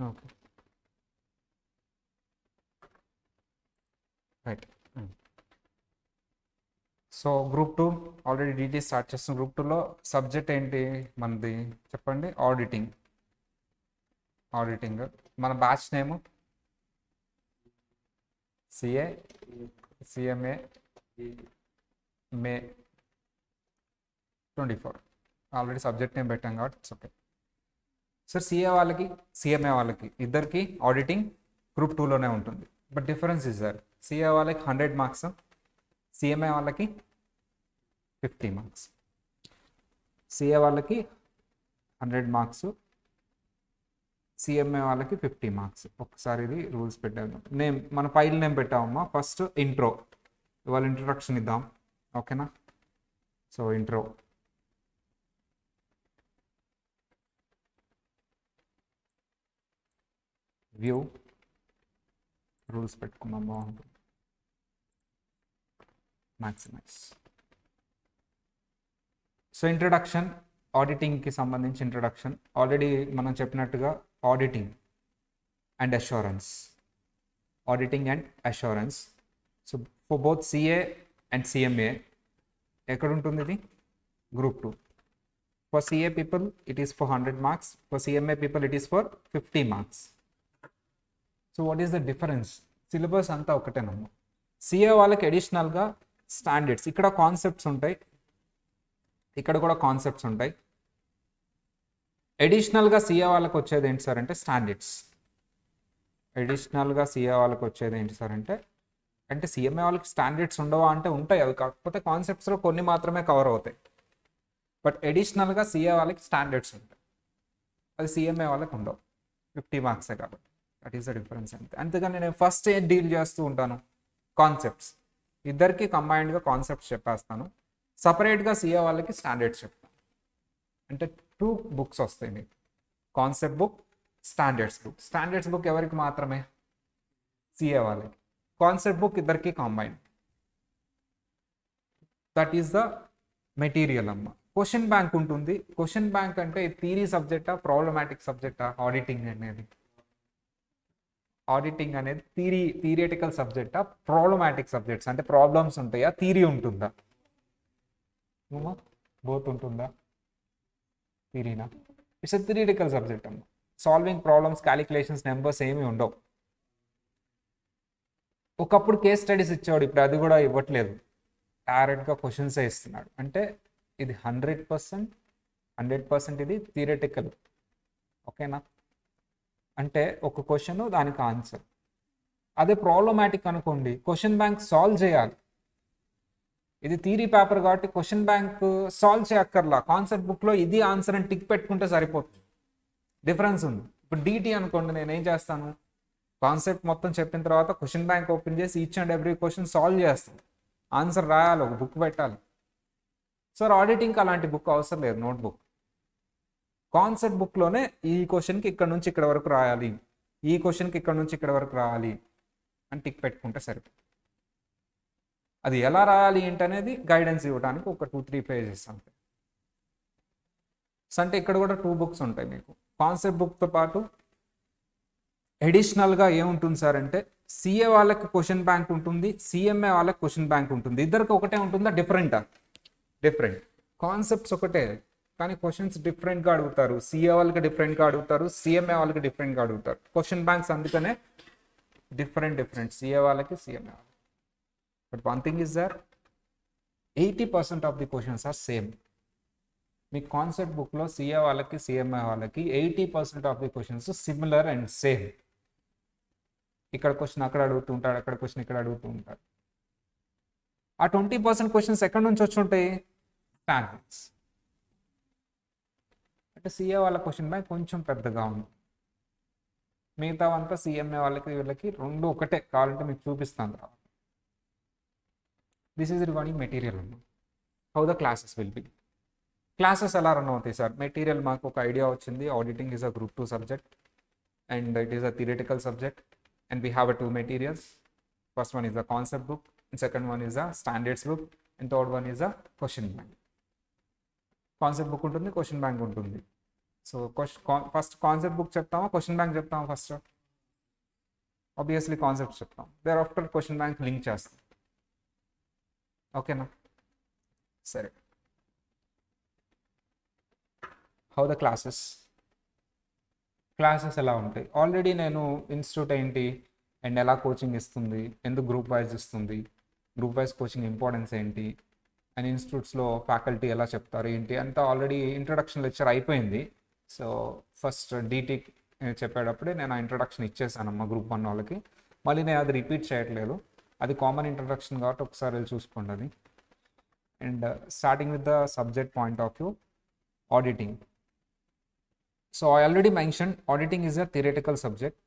Okay, right. So group two already DT start చేస్తాం. Group టూలో subject ఏంటి మనది చెప్పండి? ఆడిటింగ్. ఆడిటింగ్. మన batch name CA CMA May 24. Already subject name పెట్టాం కాబట్టి ఇట్స్ ఓకే. సార్ సిఏ వాళ్ళకి సిఎంఏ వాళ్ళకి ఇద్దరికి ఆడిటింగ్ గ్రూప్ టూలోనే ఉంటుంది. But difference is sir, CA వాళ్ళకి 100 మార్క్స్, సిఎంఏ వాళ్ళకి 50 మార్క్స్. సిఏ వాళ్ళకి 100 మార్క్స్, సిఎంఏ వాళ్ళకి 50 మార్క్స్. ఒకసారి ఇది రూల్స్ పెట్టాము. మన ఫైల్ నేమ్ పెట్టామమ్మా. ఫస్ట్ ఇంట్రో, ఇవాళ ఇంట్రొడక్షన్ ఇద్దాం, ఓకేనా? సో ఇంట్రో, వ్యూ, రూల్స్ పెట్టుకున్నాం, బాగుంటుంది. మ్యాక్సిమైజ్. సో ఇంట్రడక్షన్, ఆడిటింగ్కి సంబంధించి ఇంట్రడక్షన్. ఆల్రెడీ మనం చెప్పినట్టుగా auditing and assurance, auditing and assurance. So for both CA and CMA ఎక్కడ ఉంటుంది ఇది? Group two. For CA people it is for 100 marks, for CMA people it is for 50 marks. So what is the difference? Syllabus అంతా ఒకటేనమ్మా. CA వాళ్ళకి అడిషనల్గా standards, ఇక్కడ concepts ఉంటాయి, ఇక్కడ కూడా కాన్సెప్ట్స్ ఉంటాయి. అడిషనల్గా సిఏ వాళ్ళకి వచ్చేది ఏంటి సార్ అంటే స్టాండర్డ్స్. అడిషనల్గా సిఏ వాళ్ళకి వచ్చేది ఏంటి సార్ అంటే సిఎంఏ వాళ్ళకి స్టాండర్డ్స్ ఉండవా అంటే ఉంటాయి, అవి కాకపోతే కాన్సెప్ట్స్లో కొన్ని మాత్రమే కవర్ అవుతాయి. బట్ అడిషనల్గా సిఏ వాళ్ళకి స్టాండర్డ్స్ ఉంటాయి, అది సిఎంఏ వాళ్ళకి ఉండవు. 50 మార్క్సే కాబట్టి దట్ ఈస్ ద డిఫరెన్స్. అంతేగాని నేను ఫస్ట్ ఏం డీల్ చేస్తూ ఉంటాను? కాన్సెప్ట్స్. ఇద్దరికి కంబైన్డ్గా కాన్సెప్ట్స్ చెప్పేస్తాను, సపరేట్గా సిఏ వాళ్ళకి స్టాండర్డ్స్ చెప్తాను. అంటే 2 బుక్స్ వస్తాయి మీకు, concept book, standards book. Standards book ఎవరికి మాత్రమే? సిఏ వాళ్ళకి. కాన్సెప్ట్ బుక్ ఇద్దరికి కాంబైన్డ్. దట్ ఈస్ ద మెటీరియల్ అమ్మ. క్వశ్చన్ బ్యాంక్ ఉంటుంది. క్వశ్చన్ బ్యాంక్ అంటే థియరీ సబ్జెక్టా, ప్రాబ్లమాటిక్ సబ్జెక్టా? ఆడిటింగ్ అనేది థియరిటికల్ సబ్జెక్టా, ప్రాబ్లమాటిక్ సబ్జెక్ట్స్ అంటే ప్రాబ్లమ్స్ ఉంటాయా, థియరీ ఉంటుందా? బోత్ ఉంటుందా? థియరీనా? ఇట్స్ ఎ థియరిటికల్ సబ్జెక్ట్ అమ్మ. సాల్వింగ్ ప్రాబ్లమ్స్, క్యాలిక్యులేషన్స్, నెంబర్స్ ఏమీ ఉండవు. ఒకప్పుడు కేస్ స్టడీస్ ఇచ్చేవాడు, ఇప్పుడు అది కూడా ఇవ్వట్లేదు, డైరెక్ట్గా క్వశ్చన్సే ఇస్తున్నాడు. అంటే ఇది 100% ఇది థియరిటికల్, ఓకేనా? అంటే ఒక క్వశ్చన్, దానికి ఆన్సర్. అదే ప్రాబ్లమాటిక్ అనుకోండి, క్వశ్చన్ బ్యాంక్ సాల్వ్ చేయాలి. ఇది థియరీ పేపర్ కాబట్టి క్వశ్చన్ బ్యాంక్ సాల్వ్ చేయక్కర్లా, కాన్సెప్ట్ బుక్లో ఇది ఆన్సర్ అని టిక్ పెట్టుకుంటే సరిపోతుంది. డిఫరెన్స్ ఉంది. ఇప్పుడు డీటీ అనుకోండి, నేను ఏం చేస్తాను? కాన్సెప్ట్ మొత్తం చెప్పిన తర్వాత క్వశ్చన్ బ్యాంక్ ఓపెన్ చేసి each and every question solve చేస్తాను, ఆన్సర్ రాయాలి, ఒక బుక్ పెట్టాలి. సార్ ఆడిటింగ్కి అలాంటి బుక్ అవసరం లేదు, నోట్బుక్. కాన్సెప్ట్ బుక్లోనే ఈ క్వశ్చన్కి ఇక్కడ నుంచి ఇక్కడ వరకు రాయాలి, ఈ క్వశ్చన్కి ఇక్కడ నుంచి ఇక్కడ వరకు రాయాలి అని టిక్ పెట్టుకుంటే సరిపోతుంది. అది ఎలా రాయాలి ఏంటనేది గైడెన్స్ ఇవ్వడానికి ఒక 2-3 పేజెస్ అంతే. అంటే ఇక్కడ కూడా 2 బుక్స్ ఉంటాయి మీకు. కాన్సెప్ట్ బుక్తో పాటు అడిషనల్గా ఏముంటుంది సార్ అంటే సిఏ వాళ్ళకి క్వశ్చన్ బ్యాంక్ ఉంటుంది, సిఎంఏ వాళ్ళకి క్వశ్చన్ బ్యాంక్ ఉంటుంది. ఇద్దరికి ఒకటే ఉంటుందా, డిఫరెంటా? డిఫరెంట్. కాన్సెప్ట్స్ ఒకటే కానీ క్వశ్చన్స్ డిఫరెంట్గా అడుగుతారు. సిఏ వాళ్ళకి డిఫరెంట్గా అడుగుతారు, సిఎంఏ వాళ్ళకి డిఫరెంట్గా అడుగుతారు. క్వశ్చన్ బ్యాంక్స్ అందుకనే డిఫరెంట్ సిఏ వాళ్ళకి, సిఎంఏ వాళ్ళకి. But one thing is there, 80% of the questions are same. మీ కాన్సెప్ట్ బుక్లో సిఏ వాళ్ళకి, సిఎంఏ వాళ్ళకి 80% of the questions similar and same. ఇక్కడ క్వశ్చన్ అక్కడ అడుగుతూ ఉంటాడు, అక్కడ క్వశ్చన్ ఇక్కడ అడుగుతూ ఉంటాడు. ఆ 20% క్వశ్చన్స్ ఎక్కడి నుంచి వచ్చి ఉంటాయి? స్టాండర్డ్స్. అంటే సిఏ వాళ్ళ క్వశ్చన్ బ్యాంక్ కొంచెం పెద్దగా ఉంది. మిగతా అంతా సిఎంఏ వాళ్ళకి, వీళ్ళకి రెండు ఒకటే. కావాలంటే మీకు చూపిస్తాను తర్వాత. This is regarding material. How the classes will be. Classes ఎలా రన్ అవుతాయి సార్? మెటీరియల్ మాకు ఒక ఐడియా వచ్చింది. Auditing is a group 2 subject and it is a theoretical subject and we have 2 materials. First one is the concept book and second one is the standards book and third one is the question bank. Concept book ఉంటుంది, question bank ఉంటుంది. So first concept book చెప్తామా question bank చెప్తామా first? Obviously concept చెప్తాం, there after question bank link చేస్తాం. ఓకేనా? సరే. How the classes ఎలా ఉంటాయి? ఆల్రెడీ నేను ఇన్స్టిట్యూట్ ఏంటి అండ్ ఎలా కోచింగ్ ఇస్తుంది, ఎందుకు గ్రూప్ వైజ్ ఇస్తుంది, గ్రూప్ వైజ్ కోచింగ్ ఇంపార్టెన్స్ ఏంటి, అండ్ ఇన్స్టిట్యూట్స్లో ఫ్యాకల్టీ ఎలా చెప్తారు ఏంటి అంతా ఆల్రెడీ ఇంట్రడక్షన్ లెక్చర్ అయిపోయింది. సో ఫస్ట్ డీటీ చెప్పేటప్పుడే నేను ఆ ఇంట్రడక్షన్ ఇచ్చేసాను మా గ్రూప్ 1 వాళ్ళకి. మళ్ళీ నేను అది రిపీట్ చేయట్లేదు, అది కామన్ ఇంట్రడక్షన్ కాబట్టి ఒకసారి వెళ్ళి చూసుకోండి అది. And starting with the subject point of view, auditing. So I already mention auditing is a theoretical subject.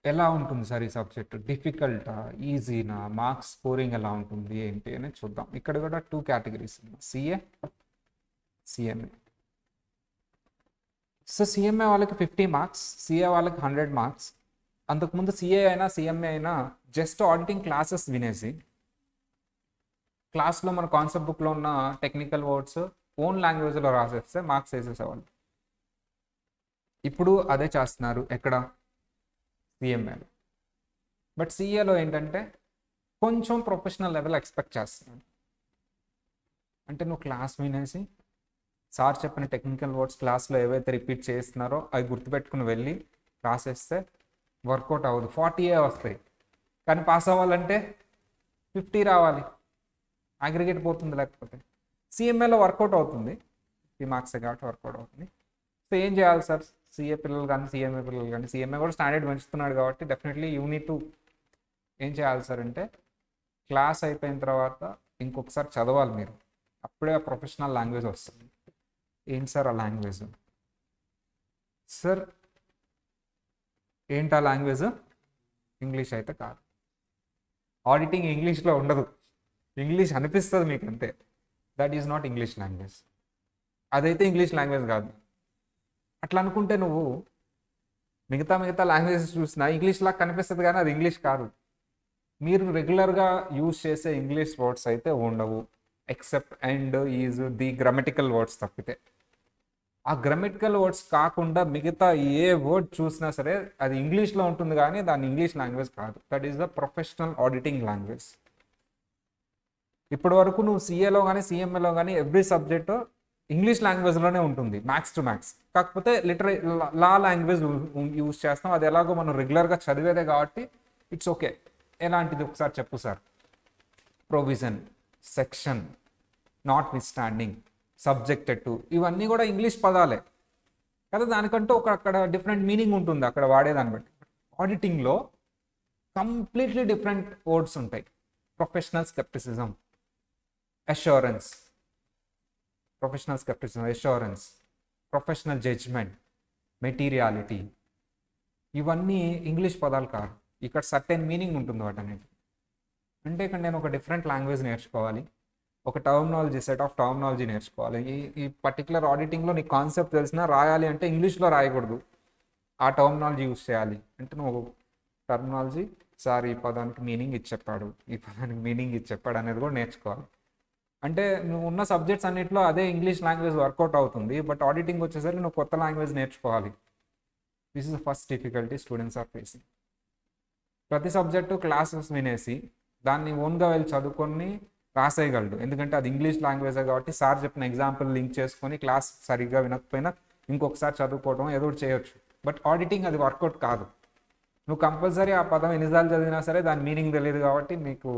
ఎలా ఉంటుంది సార్ ఈ సబ్జెక్ట్? డిఫికల్టా, ఈజీనా, మార్క్స్ స్కోరింగ్ ఎలా ఉంటుంది ఏంటి అని చూద్దాం. ఇక్కడ కూడా 2 కేటగిరీస్ ఉన్నాయి, సిఏ, సిఎంఏ. సో సిఎంఏ వాళ్ళకి 50 మార్క్స్, సిఏ వాళ్ళకి 100 మార్క్స్. అంతకుముందు సిఏ అయినా సిఎంఏ అయినా జస్ట్ ఆడిటింగ్ క్లాసెస్ వినేసి క్లాస్లో మన కాన్సెప్ట్ బుక్లో ఉన్న టెక్నికల్ వర్డ్స్ ఓన్ లాంగ్వేజ్లో రాసేస్తే మార్క్స్ వేసేసేవాళ్ళు. ఇప్పుడు అదే చేస్తున్నారు ఎక్కడ? సిఎంఏలో. బట్ సిఏలో ఏంటంటే కొంచెం ప్రొఫెషనల్ లెవెల్ ఎక్స్పెక్ట్ చేస్తున్నాను. అంటే నువ్వు క్లాస్ వినేసి సార్ చెప్పిన టెక్నికల్ వర్డ్స్ క్లాస్లో ఏవైతే రిపీట్ చేస్తున్నారో అవి గుర్తుపెట్టుకుని వెళ్ళి రాసేస్తే వర్కౌట్ అవ్వదు. 40 వస్తాయి, కానీ పాస్ అవ్వాలంటే 50 రావాలి, అగ్రిగేట్ పోతుంది. లేకపోతే సిఎంఏలో వర్కౌట్ అవుతుంది, 50 మార్క్స్ కాబట్టి వర్కౌట్ అవుతుంది. సో ఏం చేయాలి సార్? సిఏ పిల్లలు కానీ సిఎంఏ పిల్లలు కానీ, సిఎంఏ కూడా స్టాండర్డ్ పెంచుతున్నాడు కాబట్టి డెఫినెట్లీ యూనిట్ టు ఏం చేయాలి సార్ అంటే క్లాస్ అయిపోయిన తర్వాత ఇంకొకసారి చదవాలి మీరు, అప్పుడే ఆ ప్రొఫెషనల్ లాంగ్వేజ్ వస్తుంది. ఏంటి సార్ ఆ లాంగ్వేజ్? సార్ ఏంటి ఆ లాంగ్వేజ్? ఇంగ్లీష్ అయితే కాదు. ఆడిటింగ్ ఇంగ్లీష్లో ఉండదు, ఇంగ్లీష్ అనిపిస్తుంది మీకు అంతే. That is not English language. అదైతే ఇంగ్లీష్ లాంగ్వేజ్ కాదు. అట్లా అనుకుంటే నువ్వు మిగతా లాంగ్వేజెస్ చూసినా ఇంగ్లీష్ లాగా కనిపిస్తుంది, కానీ అది ఇంగ్లీష్ కాదు. మీరు రెగ్యులర్గా యూజ్ చేసే ఇంగ్లీష్ వర్డ్స్ అయితే ఉండవు, except and, is, the grammatical words తప్పితే. ఆ గ్రామటికల్ వర్డ్స్ కాకుండా మిగతా ఏ వర్డ్ చూసినా సరే అది ఇంగ్లీష్లో ఉంటుంది, కానీ దాని ఇంగ్లీష్ లాంగ్వేజ్ కాదు. That is the professional auditing language. ఇప్పటి వరకు నువ్వు సిఏలో కానీ సిఎంఏలో కానీ ఎవ్రీ సబ్జెక్ట్ ఇంగ్లీష్ లాంగ్వేజ్లోనే ఉంటుంది, మ్యాథ్స్ టు మ్యాథ్స్. కాకపోతే లా లాంగ్వేజ్ యూజ్ చేస్తాం, అది ఎలాగో మనం రెగ్యులర్గా చదివేదే కాబట్టి ఇట్స్ ఓకే. ఎలాంటిది ఒకసారి చెప్పు sir? Provision, section, not with standing, subjected to, ఇవన్నీ కూడా ఇంగ్లీష్ పదాలే కదా, దానికంటూ అక్కడ డిఫరెంట్ మీనింగ్ ఉంటుంది అక్కడ వాడేదాన్ని బట్టి. ఆడిటింగ్లో కంప్లీట్లీ డిఫరెంట్ వర్డ్స్ ఉంటాయి. Professional scepticism, assurance, professional judgement, materiality, ఇవన్నీ ఇంగ్లీష్ పదాలు కాదు. ఇక్కడ సర్టెన్ మీనింగ్ ఉంటుంది వాటన్నిటి. అంటే ఇక్కడ నేను ఒక డిఫరెంట్ లాంగ్వేజ్ నేర్చుకోవాలి, ఒక టర్మినాలజీ, సెట్ ఆఫ్ టర్మినాలజీ నేర్చుకోవాలి. ఈ పర్టికులర్ ఆడిటింగ్లో నీకు కాన్సెప్ట్ తెలిసినా రాయాలి అంటే ఇంగ్లీష్లో రాయకూడదు, ఆ టర్మినాలజీ యూజ్ చేయాలి. అంటే నువ్వు టర్మినాలజీ, సార్ ఈ పదానికి మీనింగ్ ఇది చెప్పాడు, ఈ పదానికి మీనింగ్ ఇది చెప్పాడు అనేది కూడా నేర్చుకోవాలి. అంటే నువ్వు ఉన్న సబ్జెక్ట్స్ అన్నింటిలో అదే ఇంగ్లీష్ లాంగ్వేజ్ వర్కౌట్ అవుతుంది, బట్ ఆడిటింగ్ వచ్చేసరికి నువ్వు కొత్త లాంగ్వేజ్ నేర్చుకోవాలి. This is the first difficulty students are facing. ప్రతి సబ్జెక్టు క్లాసెస్ వినేసి దాన్ని ఓన్గా వెళ్ళి చదువుకొని రాసేయగలడు, ఎందుకంటే అది ఇంగ్లీష్ లాంగ్వేజే కాబట్టి సార్ చెప్పిన ఎగ్జాంపుల్ లింక్ చేసుకొని క్లాస్ సరిగ్గా వినకపోయినా ఇంకొకసారి చదువుకోవడం ఏదో ఒకటి చేయొచ్చు. బట్ ఆడిటింగ్ అది వర్కౌట్ కాదు. నువ్వు కంపల్సరీ ఆ పదం ఎన్నిసార్లు చదివినా సరే దాని మీనింగ్ తెలియదు కాబట్టి మీకు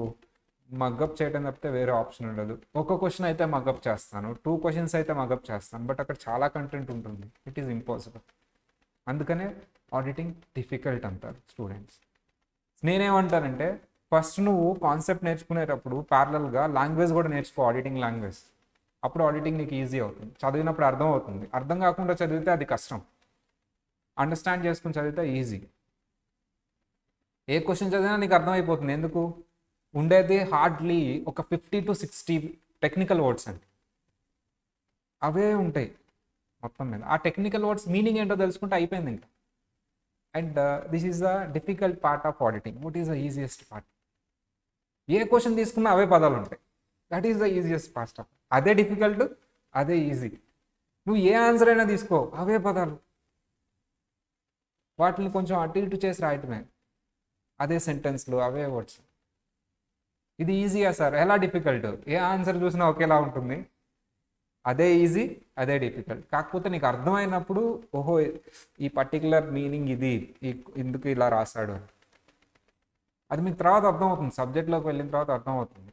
మగ్గప్ చేయడం తప్పితే వేరే ఆప్షన్ ఉండదు. ఒక క్వశ్చన్ అయితే మగ్గప్ చేస్తాను, 2 క్వశ్చన్స్ అయితే మగ్గప్ చేస్తాను, బట్ అక్కడ చాలా కంటెంట్ ఉంటుంది. It is impossible. అందుకనే ఆడిటింగ్ డిఫికల్ట్ అంటారు స్టూడెంట్స్. నేనేమంటానంటే ఫస్ట్ నువ్వు కాన్సెప్ట్ నేర్చుకునేటప్పుడు ప్యారలల్గా లాంగ్వేజ్ కూడా నేర్చుకో, ఆడిటింగ్ లాంగ్వేజ్. అప్పుడు ఆడిటింగ్ నీకు ఈజీ అవుతుంది, చదివినప్పుడు అర్థం అవుతుంది. అర్థం కాకుండా చదివితే అది కష్టం, అండర్స్టాండ్ చేసుకుని చదివితే ఈజీ. ఏ క్వశ్చన్ చదివినా నీకు అర్థమైపోతుంది. ఎందుకు? ఉండేది హార్డ్లీ ఒక 50 to 60 టెక్నికల్ వర్డ్స్ అండి, అవే ఉంటాయి మొత్తం మీద. ఆ టెక్నికల్ వర్డ్స్ మీనింగ్ ఏంటో తెలుసుకుంటే అయిపోయింది ఇంకా. And this is the difficult part of auditing. What is the easiest part? A question తీసుకున్నా అవే పదాలు ఉంటాయి. That is the easiest part of. అదే డిఫికల్ట్, అదే ఈజీ. నువ్వు ఏ ఆన్సర్ అయినా తీసుకో, అవే పదాలు, వాటిని కొంచెం అటు ఇటు చేసి రాయటమే, అదే సెంటెన్స్లు, అవే వర్డ్స్. ఇది ఈజీయా సార్? ఎలా డిఫికల్ట్? ఏ ఆన్సర్ చూసినా ఒకేలా ఉంటుంది. అదే ఈజీ, అదే డిఫికల్ట్. కాకపోతే నీకు అర్థమైనప్పుడు ఓహో ఈ పర్టికులర్ మీనింగ్ ఇది, ఎందుకు ఇలా రాశాడు అని అది మీకు తర్వాత అర్థమవుతుంది. సబ్జెక్ట్లోకి వెళ్ళిన తర్వాత అర్థమవుతుంది.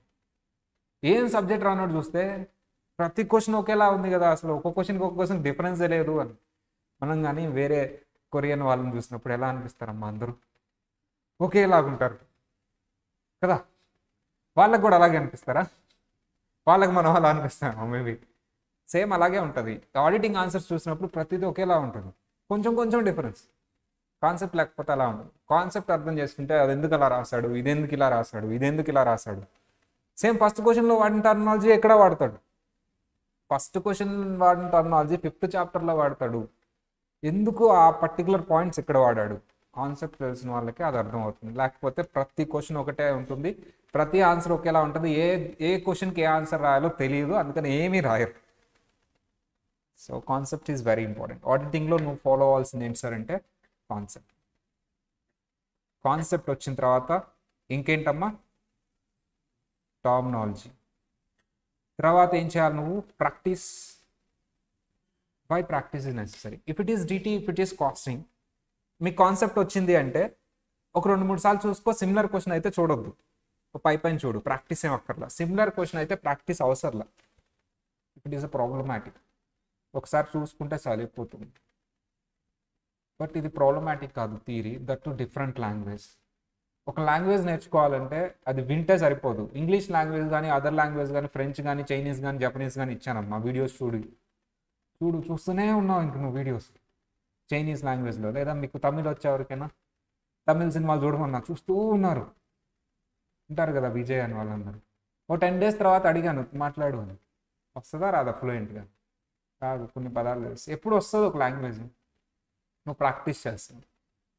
ఏం సబ్జెక్ట్ రానోడు చూస్తే ప్రతి క్వశ్చన్ ఒకేలా ఉంది కదా, అసలు ఒక్కొక్క క్వశ్చన్కి ఒక్కొక్క క్వశ్చన్ డిఫరెన్సే లేదు అని. మనం కానీ వేరే కొరియన్ వాళ్ళని చూసినప్పుడు ఎలా అనిపిస్తారమ్మా, అందరూ ఒకేలాగుంటారు కదా, వాళ్ళకు కూడా అలాగే అనిపిస్తారా? వాళ్ళకి మనం అలా అనిపిస్తాం మేబీ. సేమ్ అలాగే ఉంటుంది. ఆడిటింగ్ ఆన్సర్స్ చూసినప్పుడు ప్రతిదీ ఒకేలా ఉంటుంది, కొంచెం కొంచెం డిఫరెన్స్. కాన్సెప్ట్ లేకపోతే అలా ఉంటుంది. కాన్సెప్ట్ అర్థం చేసుకుంటే అది ఎందుకు అలా రాశాడు, ఇదెందుకు ఇలా రాశాడు, ఇదెందుకు ఇలా రాశాడు. సేమ్ ఫస్ట్ క్వశ్చన్లో వాడిన టర్మినాలజీ ఎక్కడ వాడతాడు, ఫస్ట్ క్వశ్చన్ వాడిన టర్మినాలజీ 5th చాప్టర్లో వాడతాడు. ఎందుకు ఆ పర్టికులర్ పాయింట్స్ ఎక్కడ వాడాడు, కాన్సెప్ట్ తెలిసిన వాళ్ళకి అది అర్థం అవుతుంది. లేకపోతే ప్రతి క్వశ్చన్ ఒకటే ఉంటుంది, ప్రతి ఆన్సర్ ఒకేలా ఉంటుంది. ఏ క్వశ్చన్కి ఏ ఆన్సర్ రాయాలో తెలియదు, అందుకని ఏమీ రాయరు. So concept is very important. ఆడిటింగ్లో నువ్వు ఫాలో అవ్వాల్సింది ఏంటి సార్ అంటే కాన్సెప్ట్. కాన్సెప్ట్ వచ్చిన తర్వాత ఇంకేంటమ్మా, టర్మినాలజీ. తర్వాత ఏం చేయాలి నువ్వు, practice. Why practice is necessary? If it is ditty, if it is costing, మీకు కాన్సెప్ట్ వచ్చింది అంటే ఒక 2-3 సార్లు చూసుకో. సిమిలర్ క్వశ్చన్ అయితే చూడొద్దు, పైన చూడు, ప్రాక్టీస్ ఏం అక్కర్లా. సిమిలర్ క్వశ్చన్ అయితే ప్రాక్టీస్ అవసరంలా. If it is a problematic, ఒకసారి చూసుకుంటే సరిపోతుంది. బట్ ఇది ప్రాబ్లమాటిక్ కాదు theory, that to different language. ఒక లాంగ్వేజ్ నేర్చుకోవాలంటే అది వింటే సరిపోదు. ఇంగ్లీష్ లాంగ్వేజ్ కానీ, అదర్ లాంగ్వేజ్ కానీ, ఫ్రెంచ్ కానీ, చైనీస్ కానీ, జపనీస్ కానీ ఇచ్చానమ్మా, వీడియోస్ చూస్తూనే ఉన్నావు ఇంక నువ్వు వీడియోస్ చైనీస్ లాంగ్వేజ్లో. లేదా మీకు తమిళ్ వచ్చే ఎవరికైనా తమిళ్ సినిమాలు చూడమన్నా చూస్తూ ఉన్నారు, ఉంటారు కదా విజయ్ అని వాళ్ళందరూ. 10 days తర్వాత అడిగాను మాట్లాడు అని, వస్తుందా రాదా ఫ్లూయెంట్గా? కాదు, కొన్ని పదాలు తెలుసు. ఎప్పుడు వస్తుంది ఒక లాంగ్వేజ్, నువ్వు ప్రాక్టీస్ చేస్తావు.